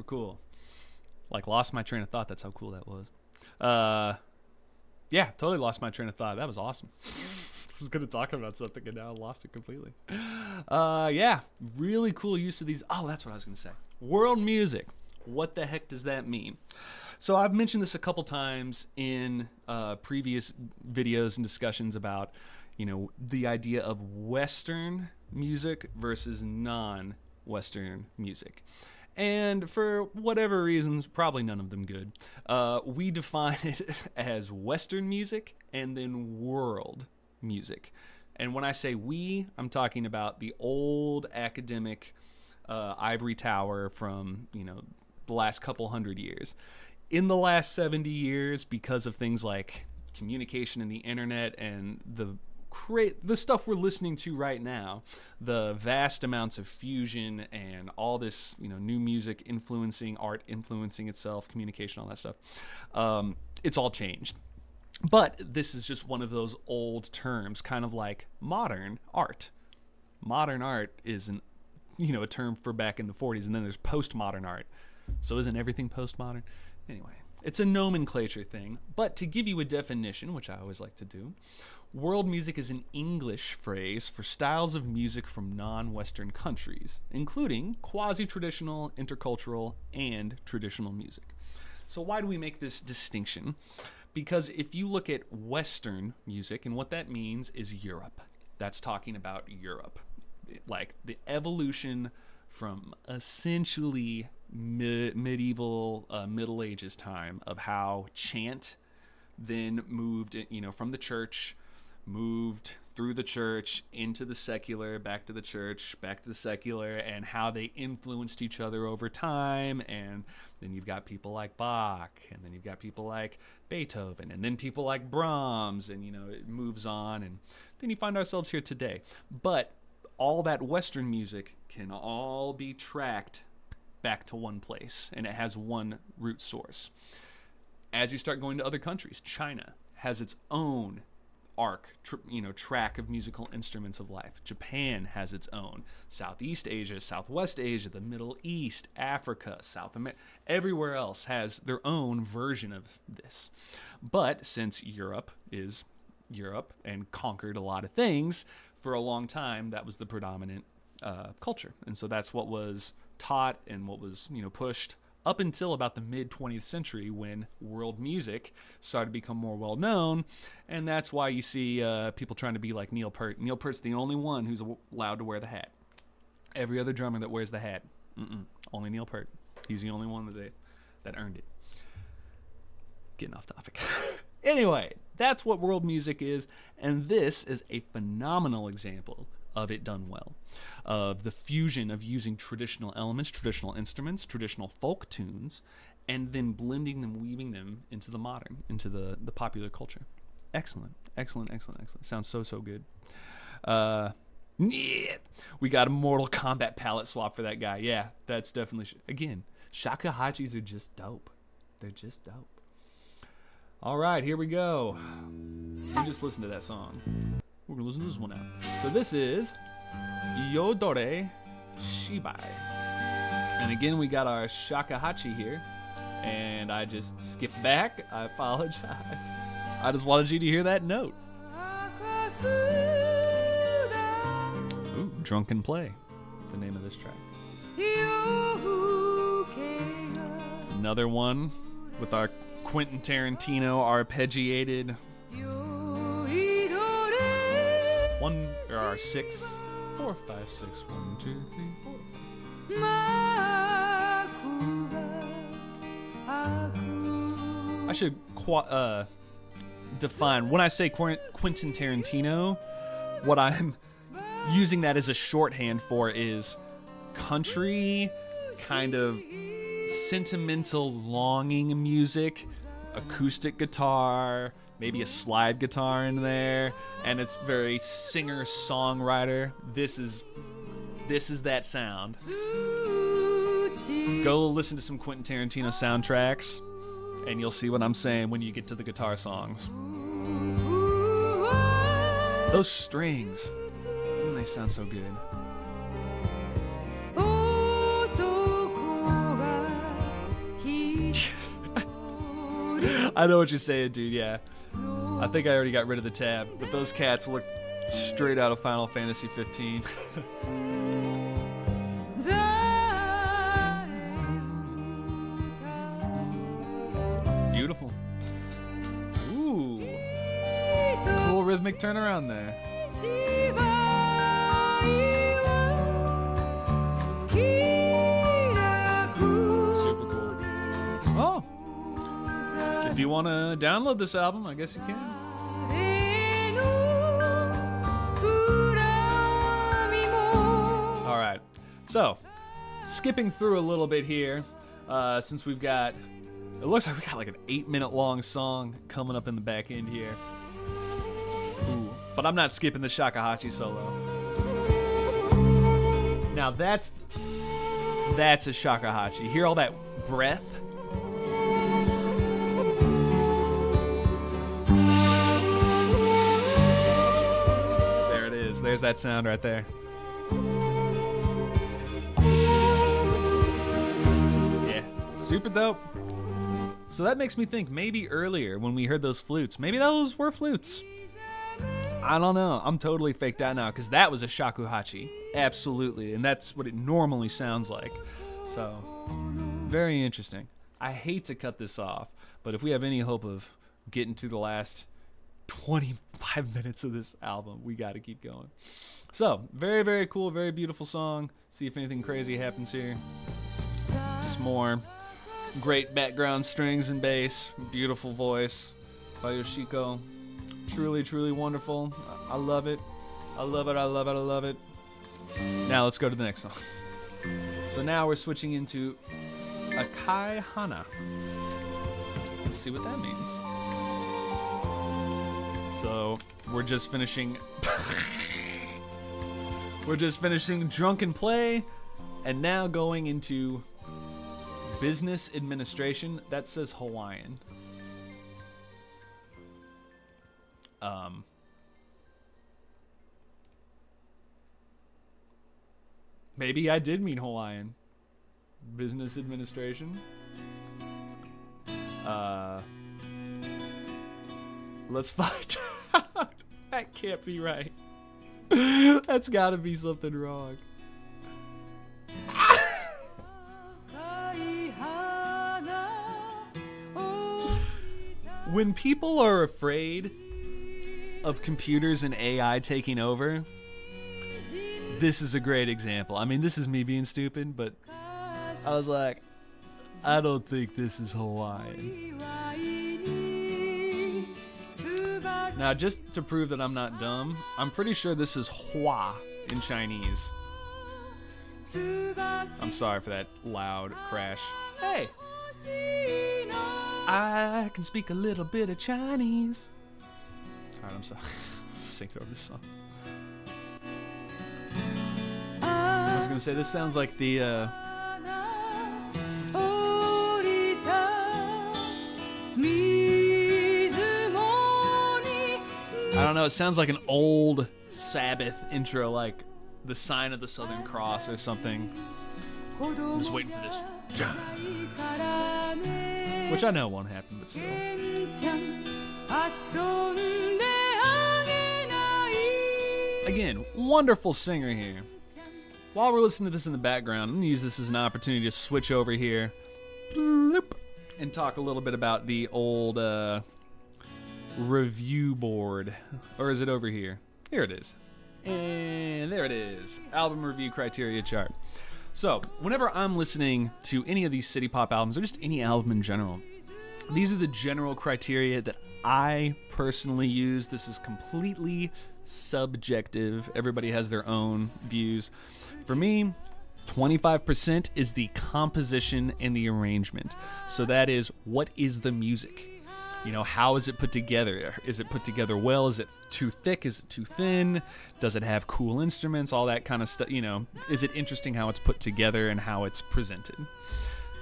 cool. Like, lost my train of thought. That's how cool that was. Yeah, totally lost my train of thought. That was awesome. I was going to talk about something and now I lost it completely. Yeah, really cool use of these. Oh, that's what I was going to say. World music. What the heck does that mean? So I've mentioned this a couple times in previous videos and discussions about, you know, the idea of Western music versus non-Western music. And for whatever reasons, probably none of them good, we define it as Western music and then world music. And when I say we, I'm talking about the old academic ivory tower from, you know, the last couple hundred years. In the last 70 years, because of things like communication and the internet and the stuff we're listening to right now, the vast amounts of fusion and all this, you know, new music influencing art, influencing itself, communication, all that stuff, it's all changed. But this is just one of those old terms, kind of like modern art. Modern art is a term for back in the 40s, and then there's postmodern art. So isn't everything postmodern? Anyway, it's a nomenclature thing. But to give you a definition, which I always like to do, world music is an English phrase for styles of music from non-Western countries, including quasi-traditional, intercultural, and traditional music. So why do we make this distinction? Because if you look at Western music, and what that means is Europe. That's talking about Europe. Like the evolution from essentially medieval Middle Ages time of how chant then moved, from the church, moved through the church into the secular, back to the church, back to the secular, and how they influenced each other over time. And then you've got people like Bach, and then you've got people like Beethoven, and then people like Brahms, and it moves on, and then you find ourselves here today. But all that Western music can all be tracked back to one place, and it has one root source. As you start going to other countries, China has its own track of musical instruments of life. Japan has its own. Southeast Asia, Southwest Asia, the Middle East, Africa, South America, everywhere else has their own version of this. But since Europe is Europe and conquered a lot of things, for a long time, that was the predominant culture. And so that's what was taught and what was, pushed up until about the mid-20th century when world music started to become more well-known. And that's why you see people trying to be like Neil Peart. Neil Peart's the only one who's allowed to wear the hat. Every other drummer that wears the hat, only Neil Peart. He's the only one that earned it. Getting off topic. Anyway, that's what world music is, and this is a phenomenal example of it done well, of the fusion of using traditional elements, traditional instruments, traditional folk tunes, and then blending them, weaving them into the modern, into the popular culture. Excellent. Sounds so good. Yeah. We got a Mortal Kombat palette swap for that guy. Yeah, that's definitely... Again, Shakuhachis are just dope. They're just dope. All right, here we go. We just listened to that song. We're going to listen to this one now. So this is Yodore Shibai. And again, we got our Shakuhachi here. And I just skipped back. I apologize. I just wanted you to hear that note. Ooh, Drunken Play, the name of this track. Another one with our Quentin Tarantino arpeggiated 1 or 6 4 5 6 1 2 3 4. I should define when I say Quentin Tarantino, what I'm using that as a shorthand for is country, kind of sentimental longing music, acoustic guitar, maybe a slide guitar in there, and it's very singer-songwriter. This is that sound. Go listen to some Quentin Tarantino soundtracks, and you'll see what I'm saying when you get to the guitar songs. Those strings, they sound so good. I know what you're saying, dude, yeah. I think I already got rid of the tab, but those cats look straight out of Final Fantasy 15. Beautiful. Ooh. Cool rhythmic turnaround there. Super cool. Oh. If you want to download this album, I guess you can. All right. So, skipping through a little bit here, since we've got... It looks like we got like an 8-minute long song coming up in the back end here. Ooh, but I'm not skipping the Shakuhachi solo. Now that's a Shakuhachi. Hear all that breath? There it is. There's that sound right there. Yeah, super dope. So that makes me think maybe earlier when we heard those flutes, maybe those were flutes. I don't know. I'm totally faked out now because that was a shakuhachi. Absolutely. And that's what it normally sounds like. So, very interesting. I hate to cut this off, but if we have any hope of getting to the last 25 minutes of this album, we got to keep going. So, very, very cool, very beautiful song. See if anything crazy happens here. Just more great background strings and bass. Beautiful voice by Yoshiko. Truly, truly wonderful. I love it. I love it. I love it. I love it. Now let's go to the next song. So now we're switching into Akai Hana. Let's see what that means. So we're just finishing Drunken Play, and now going into Business Administration. That says Hawaiian. Maybe I did mean Hawaiian. Business Administration. Let's find out. That can't be right. That's gotta be something wrong. When people are afraid of computers and AI taking over, this is a great example. I mean, this is me being stupid, but I was like, I don't think this is Hawaiian. Now, just to prove that I'm not dumb, I'm pretty sure this is Hua in Chinese. I'm sorry for that loud crash. Hey! I can speak a little bit of Chinese. Alright, I'm sorry. I'm singing over this song. I was gonna say, this sounds like the, I don't know, it sounds like an old Sabbath intro, like the Sign of the Southern Cross or something. I'm just waiting for this. Which I know won't happen, but still. again, wonderful singer here. While we're listening to this in the background, I'm going to use this as an opportunity to switch over here and talk a little bit about the old review board. Or is it over here? Here it is. And there it is. Album review criteria chart. So, whenever I'm listening to any of these city pop albums, or just any album in general, these are the general criteria that I personally use. This is completely subjective. Everybody has their own views. For me, 25% is the composition and the arrangement. So that is, what is the music? You know, how is it put together? Is it put together well? Is it too thick? Is it too thin? Does it have cool instruments? All that kind of stuff. You know, is it interesting how it's put together and how it's presented?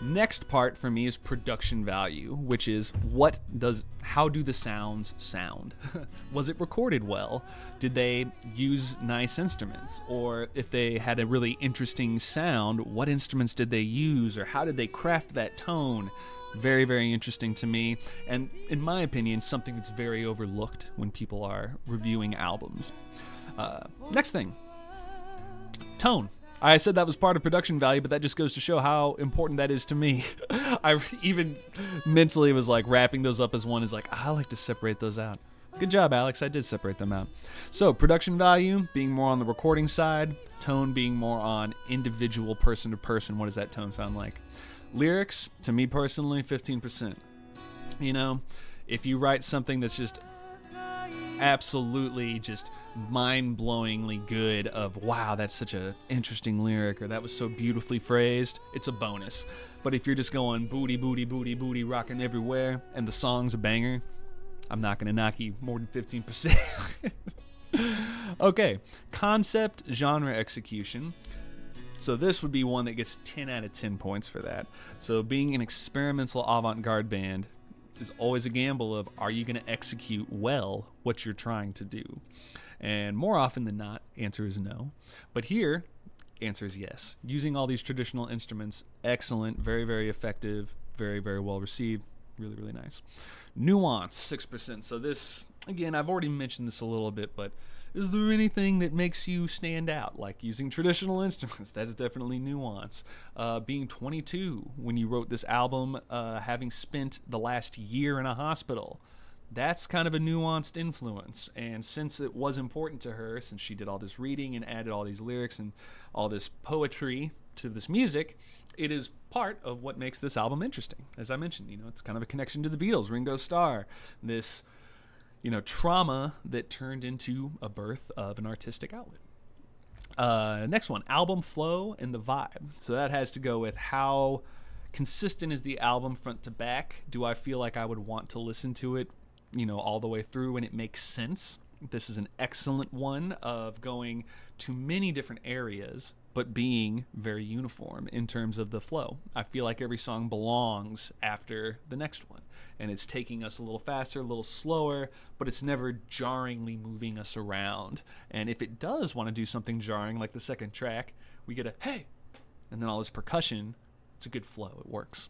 Next part for me is production value, which is how do the sounds sound? Was it recorded well? Did they use nice instruments? Or if they had a really interesting sound, what instruments did they use? Or how did they craft that tone? Very, very interesting to me. And in my opinion, something that's very overlooked when people are reviewing albums. Next thing, tone. I said that was part of production value, but that just goes to show how important that is to me. I even mentally was like wrapping those up as one, is like, I like to separate those out. Good job, Alex. I did separate them out. So production value being more on the recording side, tone being more on individual person to person. What does that tone sound like? Lyrics, to me personally, 15%. You know, if you write something that's just absolutely just mind-blowingly good, of wow, that's such a interesting lyric, or that was so beautifully phrased, it's a bonus. But if you're just going booty, booty, booty, booty, rocking everywhere, and the song's a banger, I'm not going to knock you more than 15%. Okay, concept, genre, execution. So this would be one that gets 10 out of 10 points for that. So being an experimental avant guard band is always a gamble of, are you going to execute well what you're trying to do? And more often than not, answer is no. But here, answer is yes. Using all these traditional instruments, excellent, very, very effective, very, very well received, really, really nice. Nuance, 6%. So this, again, I've already mentioned this a little bit, but is there anything that makes you stand out? Like using traditional instruments, that's definitely nuance. Being 22 when you wrote this album, having spent the last year in a hospital, that's kind of a nuanced influence. And since it was important to her, since she did all this reading and added all these lyrics and all this poetry to this music, it is part of what makes this album interesting. As I mentioned, you know, it's kind of a connection to the Beatles, Ringo Starr, this, you know, trauma that turned into a birth of an artistic outlet. Next one, album flow and the vibe. So that has to go with how consistent is the album front to back. Do I feel like I would want to listen to it, you know, all the way through and it makes sense? This is an excellent one of going to many different areas, but being very uniform in terms of the flow. I feel like every song belongs after the next one, and it's taking us a little faster, a little slower, but it's never jarringly moving us around. And if it does want to do something jarring, like the second track, we get a hey, and then all this percussion. It's a good flow. It works.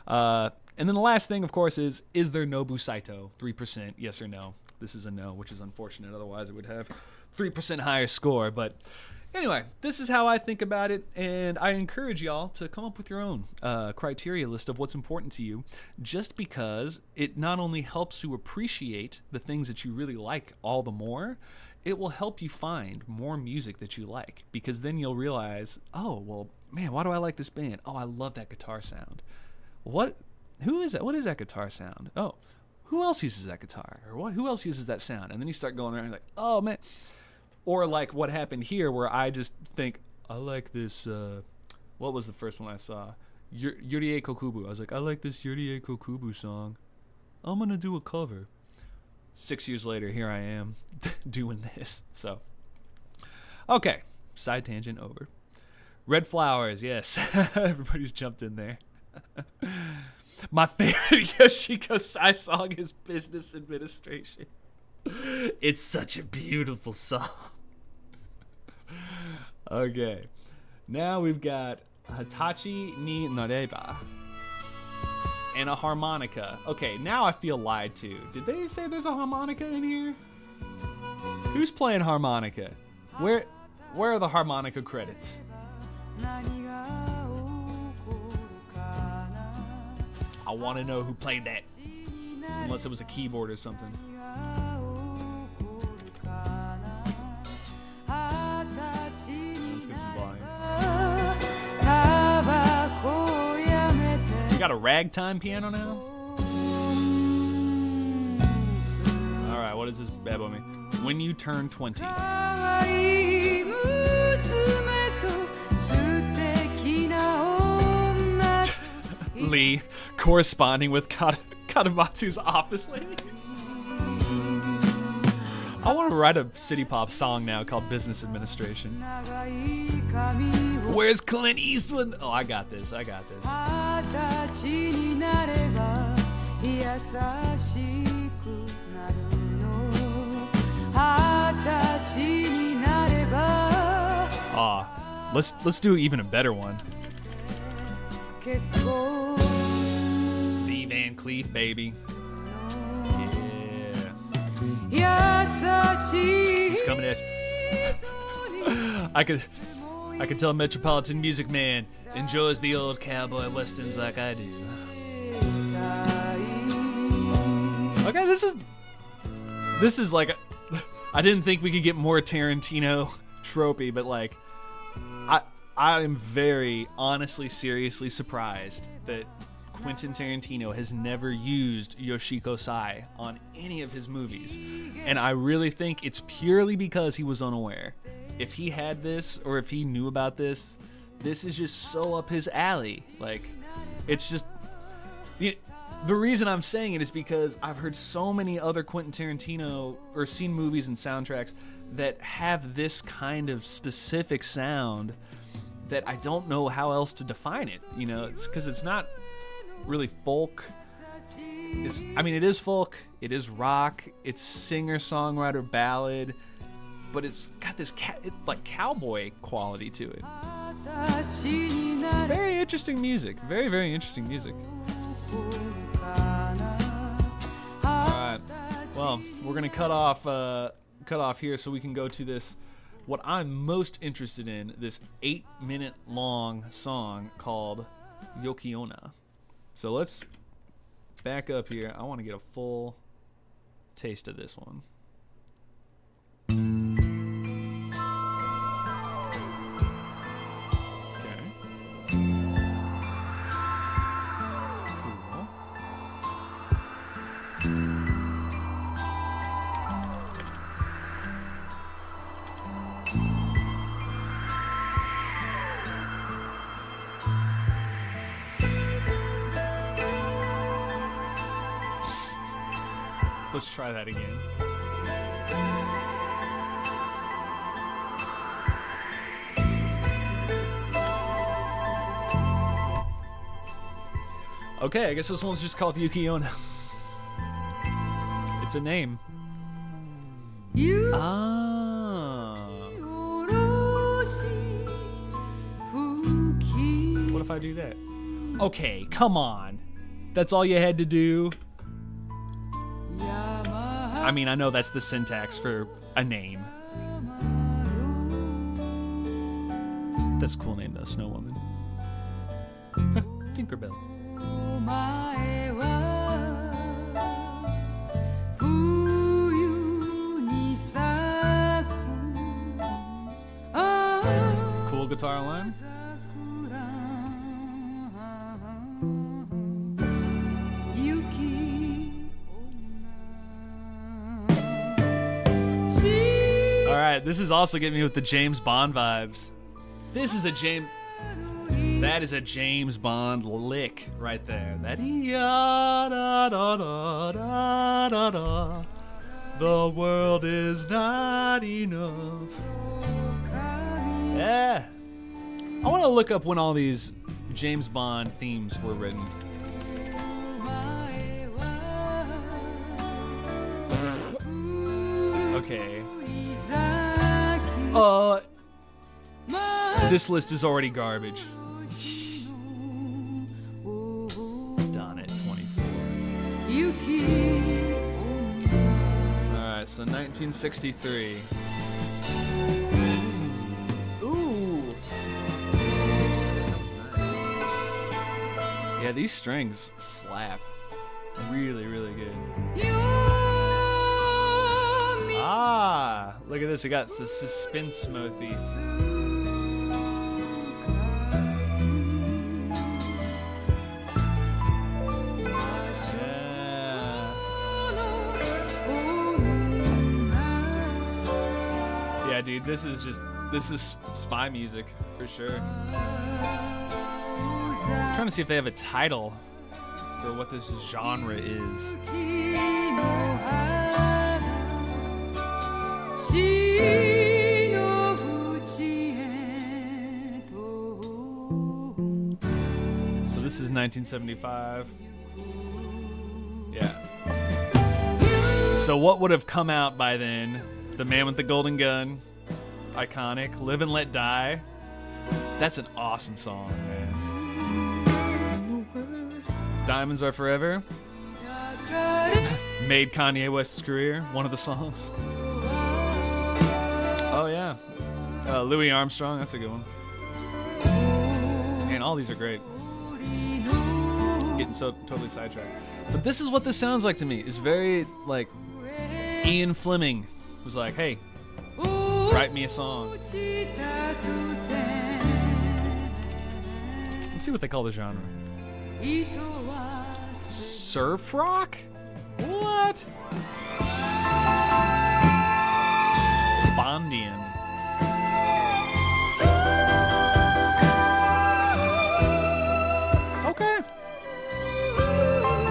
And then the last thing, of course, is there Nobu Saito? 3%, yes or no? This is a no, which is unfortunate. Otherwise, it would have 3% higher score. But anyway, this is how I think about it, and I encourage y'all to come up with your own criteria list of what's important to you, just because it not only helps you appreciate the things that you really like all the more, it will help you find more music that you like, because then you'll realize, oh, well, man, why do I like this band? Oh, I love that guitar sound. Who is that? What is that guitar sound? Oh, who else uses that guitar? Or who else uses that sound? And then you start going around like, oh, man. Or like what happened here, where I just think, I like this, what was the first one I saw? Yurie Kokubu. I was like, I like this Yurie Kokubu song. I'm going to do a cover. 6 years later, here I am doing this. So, okay, side tangent over. Red Flowers, yes. Everybody's jumped in there. My favorite Yoshiko Sai song is Business Administration. It's such a beautiful song. Okay, now we've got Hitachi ni Nareba and a harmonica. Okay, now I feel lied to. Did they say there's a harmonica in here? Who's playing harmonica? Where are the harmonica credits? I want to know who played that. Unless it was a keyboard or something. Let's get some volume. You got a ragtime piano now? Alright, what does this bad boy mean? When you turn 20. Lee, corresponding with Katamatsu's office lady. I want to write a city pop song now called Business Administration. Where's Clint Eastwood? Oh, I got this. Let's do even a better one. V Van Cleef, baby. Yeah. He's coming at you. I could tell Metropolitan Music Man enjoys the old cowboy westerns like I do. Okay, this is like I didn't think we could get more Tarantino tropey, but like I am very honestly, seriously surprised that Quentin Tarantino has never used Yoshiko Sai on any of his movies. And I really think it's purely because he was unaware. If he had this, or if he knew about this, this is just so up his alley. Like, it's just... The reason I'm saying it is because I've heard so many other Quentin Tarantino, or seen movies and soundtracks that have this kind of specific sound that I don't know how else to define it. You know, it's because it's not really folk. It is folk, it is rock, it's singer-songwriter ballad, but it's got this like cowboy quality to it. It's very interesting music. Very, very interesting music. Alright. Well, we're gonna cut off here so we can go to this, what I'm most interested in, this 8-minute long song called Yokiona. So let's back up here. I want to get a full taste of this one. Okay. Cool. Let's try that again. Okay, I guess this one's just called Yokiona. It's a name. What if I do that? Okay, come on. That's all you had to do? I mean, I know that's the syntax for a name. That's a cool name, though, Snow Woman. Tinkerbell. Cool guitar line. Alright, this is also getting me with the James Bond vibes. That is a James Bond lick right there. That da-da-da-da-da-da-da. The world is not enough. Yeah. I want to look up when all these James Bond themes were written. Okay. This list is already garbage. Darn it, 24. Alright, so 1963. Ooh. Yeah, these strings slap. Really, really good. Ah, look at this. We got the suspense smoothies. Yeah, dude, this is spy music for sure. I'm trying to see if they have a title for what this genre is. So this is 1975. Yeah. So what would have come out by then? The Man with the Golden Gun. Iconic. Live and Let Die. That's an awesome song, man. Diamonds Are Forever. Made Kanye West's career. One of the songs. Oh, yeah. Louis Armstrong. That's a good one. And all these are great. Getting so totally sidetracked. But this is what this sounds like to me. It's very, like, Ian Fleming was like, hey, write me a song. Let's see what they call the genre. Surf rock? What? Bondian. Okay.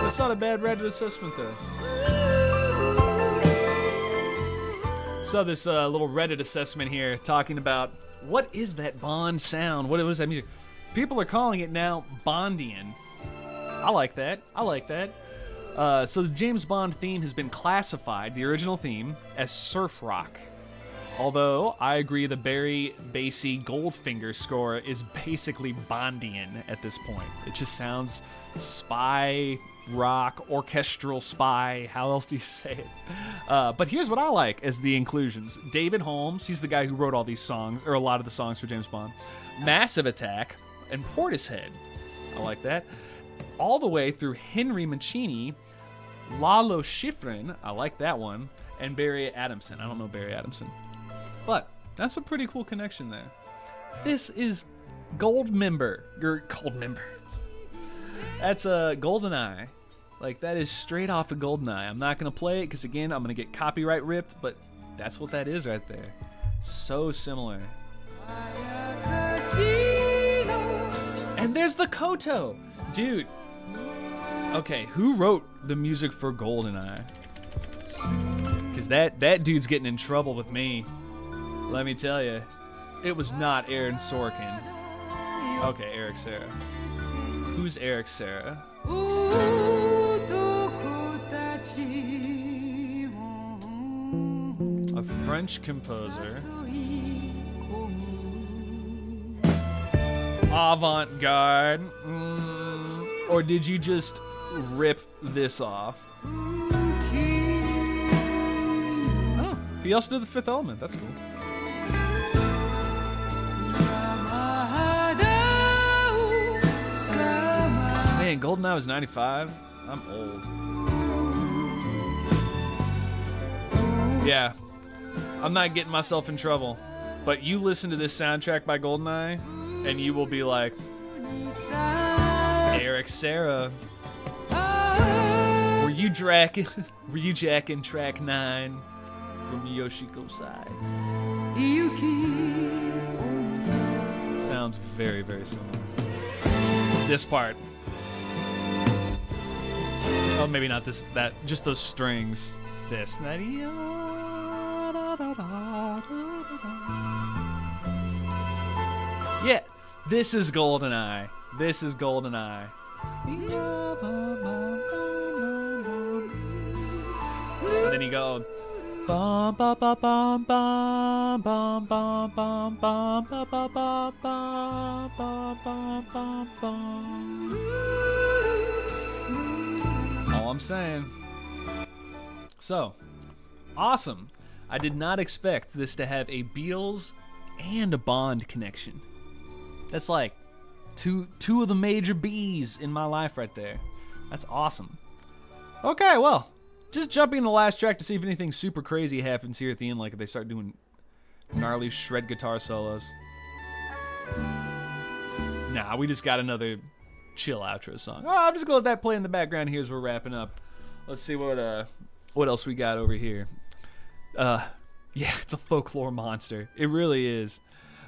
That's not a bad Reddit assessment there. So this little Reddit assessment here talking about what is that Bond sound? What is that music? People are calling it now Bondian. I like that. I like that. So the James Bond theme has been classified, the original theme, as surf rock. Although I agree the Barry Bassey Goldfinger score is basically Bondian at this point. It just sounds spy rock, orchestral spy. How else do you say it? But here's what I like as the inclusions. David Holmes, he's the guy who wrote all these songs, or a lot of the songs for James Bond. Massive Attack and Portishead. I like that. All the way through Henry Mancini, Lalo Schifrin, I like that one, and Barry Adamson. I don't know Barry Adamson. But that's a pretty cool connection there. This is Goldmember. That's a GoldenEye. Like, that is straight off of GoldenEye. I'm not going to play it because, again, I'm going to get copyright ripped, but that's what that is right there. So similar. And there's the Koto. Dude. Okay, who wrote the music for GoldenEye? Because that dude's getting in trouble with me. Let me tell you. It was not Aaron Sorkin. Okay, Eric Serra. Who's Eric Serra? A French composer. Avant Guard. Or did you just rip this off? Oh, he also did The Fifth Element. That's cool. Man, GoldenEye was 95. I'm old. Yeah, I'm not getting myself in trouble. But you listen to this soundtrack by GoldenEye, and you will be like, Eric Serra. Were you jacking track 9 from Yoshiko Sai? Sounds very, very similar. This part. Oh, maybe not this, that, just those strings. This. That. Yeah, this is GoldenEye. This is GoldenEye. And then you go. Bum ba ba bum bum bum bum bum bum ba ba ba bum bum bum bum. All I'm saying. So, Awesome. I did not expect this to have a Beatles and a Bond connection. That's like two of the major B's in my life right there. That's awesome. Okay, well, just jumping in the last track to see if anything super crazy happens here at the end, like if they start doing gnarly shred guitar solos. Nah, we just got another chill outro song. Oh, I'm just gonna let that play in the background here as we're wrapping up. Let's see what else we got over here. Yeah, it's a folklore monster. It really is.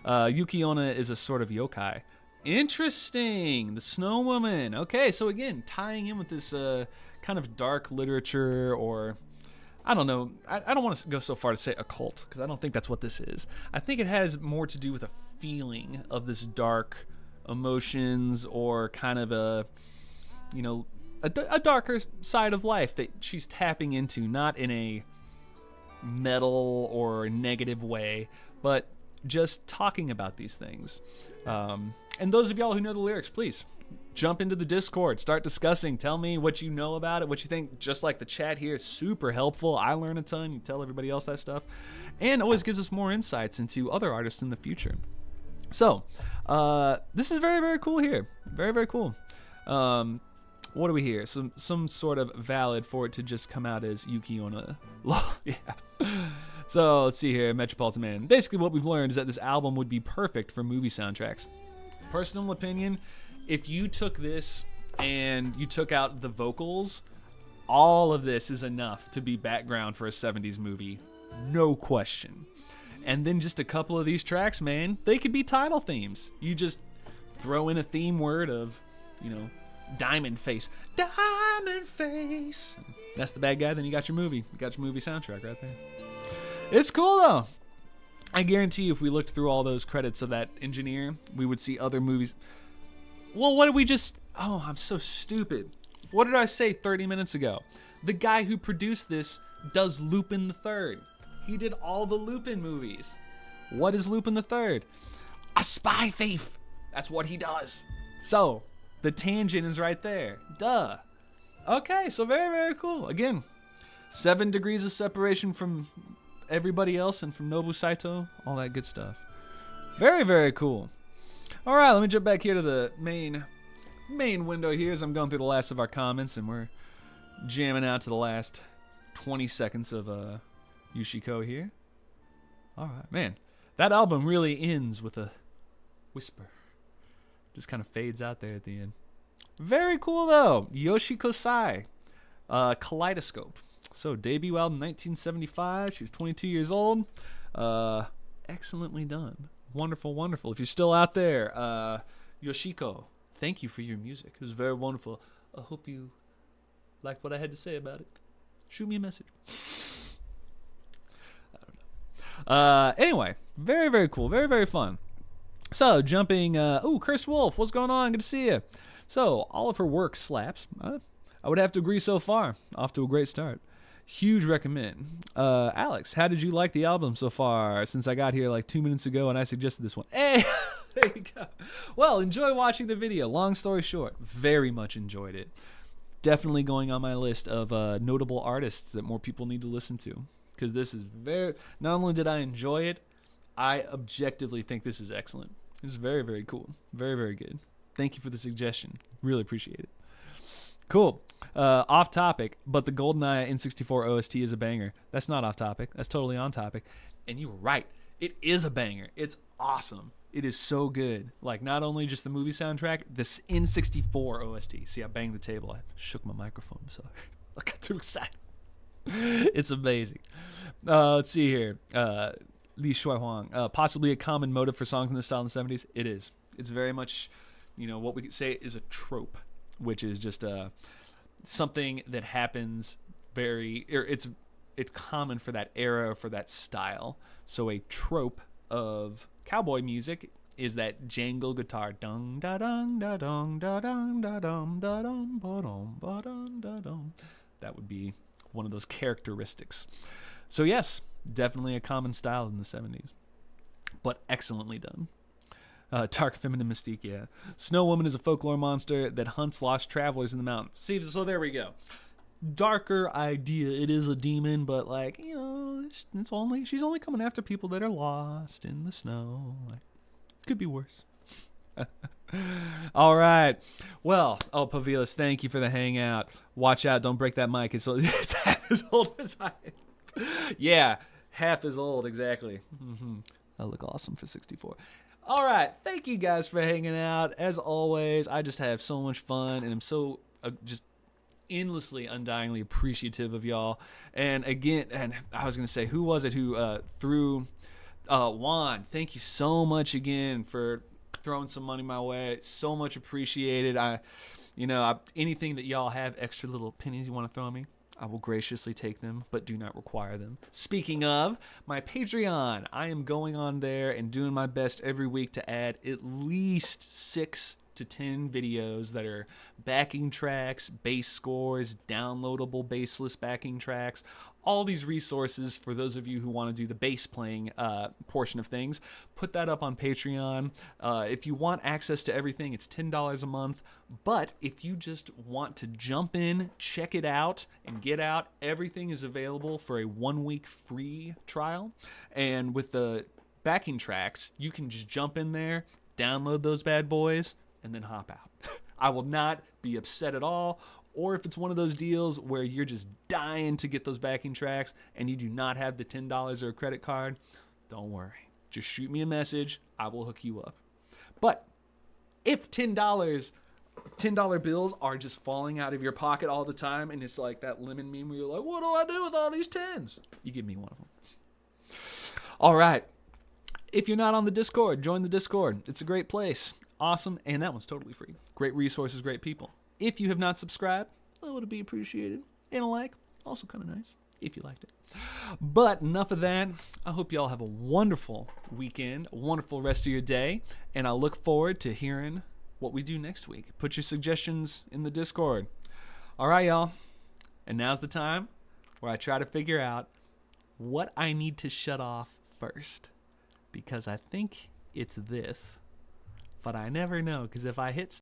Yuki Onna is a sort of yokai. Interesting. The Snow Woman. Okay, so again, tying in with this kind of dark literature, or I don't know. I don't want to go so far to say occult, because I don't think that's what this is. I think it has more to do with a feeling of this dark emotions, or kind of a darker side of life that she's tapping into, not in a metal or negative way, but just talking about these things. And those of y'all who know the lyrics, please jump into the Discord, start discussing, tell me what you know about it, what you think. Just like the chat here is super helpful. I learn a ton, you tell everybody else that stuff, and always gives us more insights into other artists in the future. So this is very, very cool here. Very, very cool. What do we hear? Some sort of valid for it to just come out as Yuki Onna. Yeah. So let's see here, Metropolitan Man. Basically what we've learned is that this album would be perfect for movie soundtracks. Personal opinion, if you took this and you took out the vocals, all of this is enough to be background for a 70s movie. No question. And then just a couple of these tracks, man, they could be title themes. You just throw in a theme word of, Diamond Face. Diamond Face. That's the bad guy, then you got your movie. You got your movie soundtrack right there. It's cool, though. I guarantee you if we looked through all those credits of that engineer, we would see other movies. Well, what did we just... Oh, I'm so stupid. What did I say 30 minutes ago? The guy who produced this does Lupin the Third. He did all the Lupin movies. What is Lupin the Third? A spy thief. That's what he does. So, the tangent is right there. Duh. Okay, so very, very cool. Again, 7 degrees of separation from everybody else and from Nobu Saito. All that good stuff. Very, very cool. All right, let me jump back here to the main window here as I'm going through the last of our comments, and we're jamming out to the last 20 seconds of Yoshiko here. All right, man. That album really ends with a whisper. Just kind of fades out there at the end. Very cool, though. Yoshiko Sai. Kaleidoscope. So, debut album 1975. She was 22 years old. Excellently done. Wonderful, wonderful. If you're still out there, Yoshiko, thank you for your music. It was very wonderful. I hope you liked what I had to say about it. Shoot me a message. I don't know. Anyway, very, very cool. Very, very fun. So, jumping... Chris Wolf, what's going on? Good to see you. So, all of her work slaps. I would have to agree so far. Off to a great start. Huge recommend. Alex, how did you like the album so far since I got here like 2 minutes ago and I suggested this one? Hey, there you go. Well, enjoy watching the video. Long story short, very much enjoyed it. Definitely going on my list of notable artists that more people need to listen to. Because this is very... Not only did I enjoy it, I objectively think this is excellent. It's very, very cool. Very, very good. Thank you for the suggestion. Really appreciate it. Cool. Off topic, but the GoldenEye N64 OST is a banger. That's not off topic. That's totally on topic. And you were right. It is a banger. It's awesome. It is so good. Like, not only just the movie soundtrack, this N64 OST. See, I banged the table. I shook my microphone. I'm sorry. I got too excited. It's amazing. Let's see here. Li Shuaihuang. Possibly a common motive for songs in this style in the 70s. It is. It's very much, what we could say is a trope, which is just something that happens it's common for that era, for that style. So a trope of cowboy music is that jangle guitar, dung da dung da dung da dung da dum da dum ba dum ba dum da dum. That would be one of those characteristics. So yes, definitely a common style in the 70s, but excellently done. Dark feminine mystique, yeah. Snow Woman is a folklore monster that hunts lost travelers in the mountains. See, so there we go. darker idea. It is a demon, but like, you know, she's only coming after people that are lost in the snow. Like, could be worse. All right. Well, Pavilas, thank you for the hangout. Watch out, don't break that mic. It's half as old as I am. Yeah, half as old, exactly. I look awesome for 64. All right, thank you guys for hanging out. As always, I just have so much fun, and I'm so just endlessly, undyingly appreciative of y'all. And again, and I was going to say, who was it who threw Juan? Thank you so much again for throwing some money my way. It's so much appreciated. Anything that y'all have, extra little pennies you want to throw at me, I will graciously take them, but do not require them. Speaking of, my Patreon, I am going on there and doing my best every week to add at least 6 to 10 videos that are backing tracks, bass scores, downloadable bassless backing tracks, all these resources for those of you who want to do the bass playing portion of things. Put that up on Patreon. If you want access to everything, it's $10 a month. But if you just want to jump in, check it out, and get out, everything is available for a 1-week free trial. And with the backing tracks, you can just jump in there, download those bad boys, and then hop out. I will not be upset at all. Or if it's one of those deals where you're just dying to get those backing tracks and you do not have the $10 or a credit card, don't worry. Just shoot me a message. I will hook you up. But if $10 bills are just falling out of your pocket all the time, and it's like that lemon meme where you're like, what do I do with all these 10s? You give me one of them. All right. If you're not on the Discord, join the Discord. It's a great place. Awesome. And that one's totally free. Great resources, great people. If you have not subscribed, that would be appreciated. And a like, also kind of nice, if you liked it. But enough of that. I hope you all have a wonderful weekend, a wonderful rest of your day, and I look forward to hearing what we do next week. Put your suggestions in the Discord. All right, y'all. And now's the time where I try to figure out what I need to shut off first, because I think it's this, but I never know, because if I hit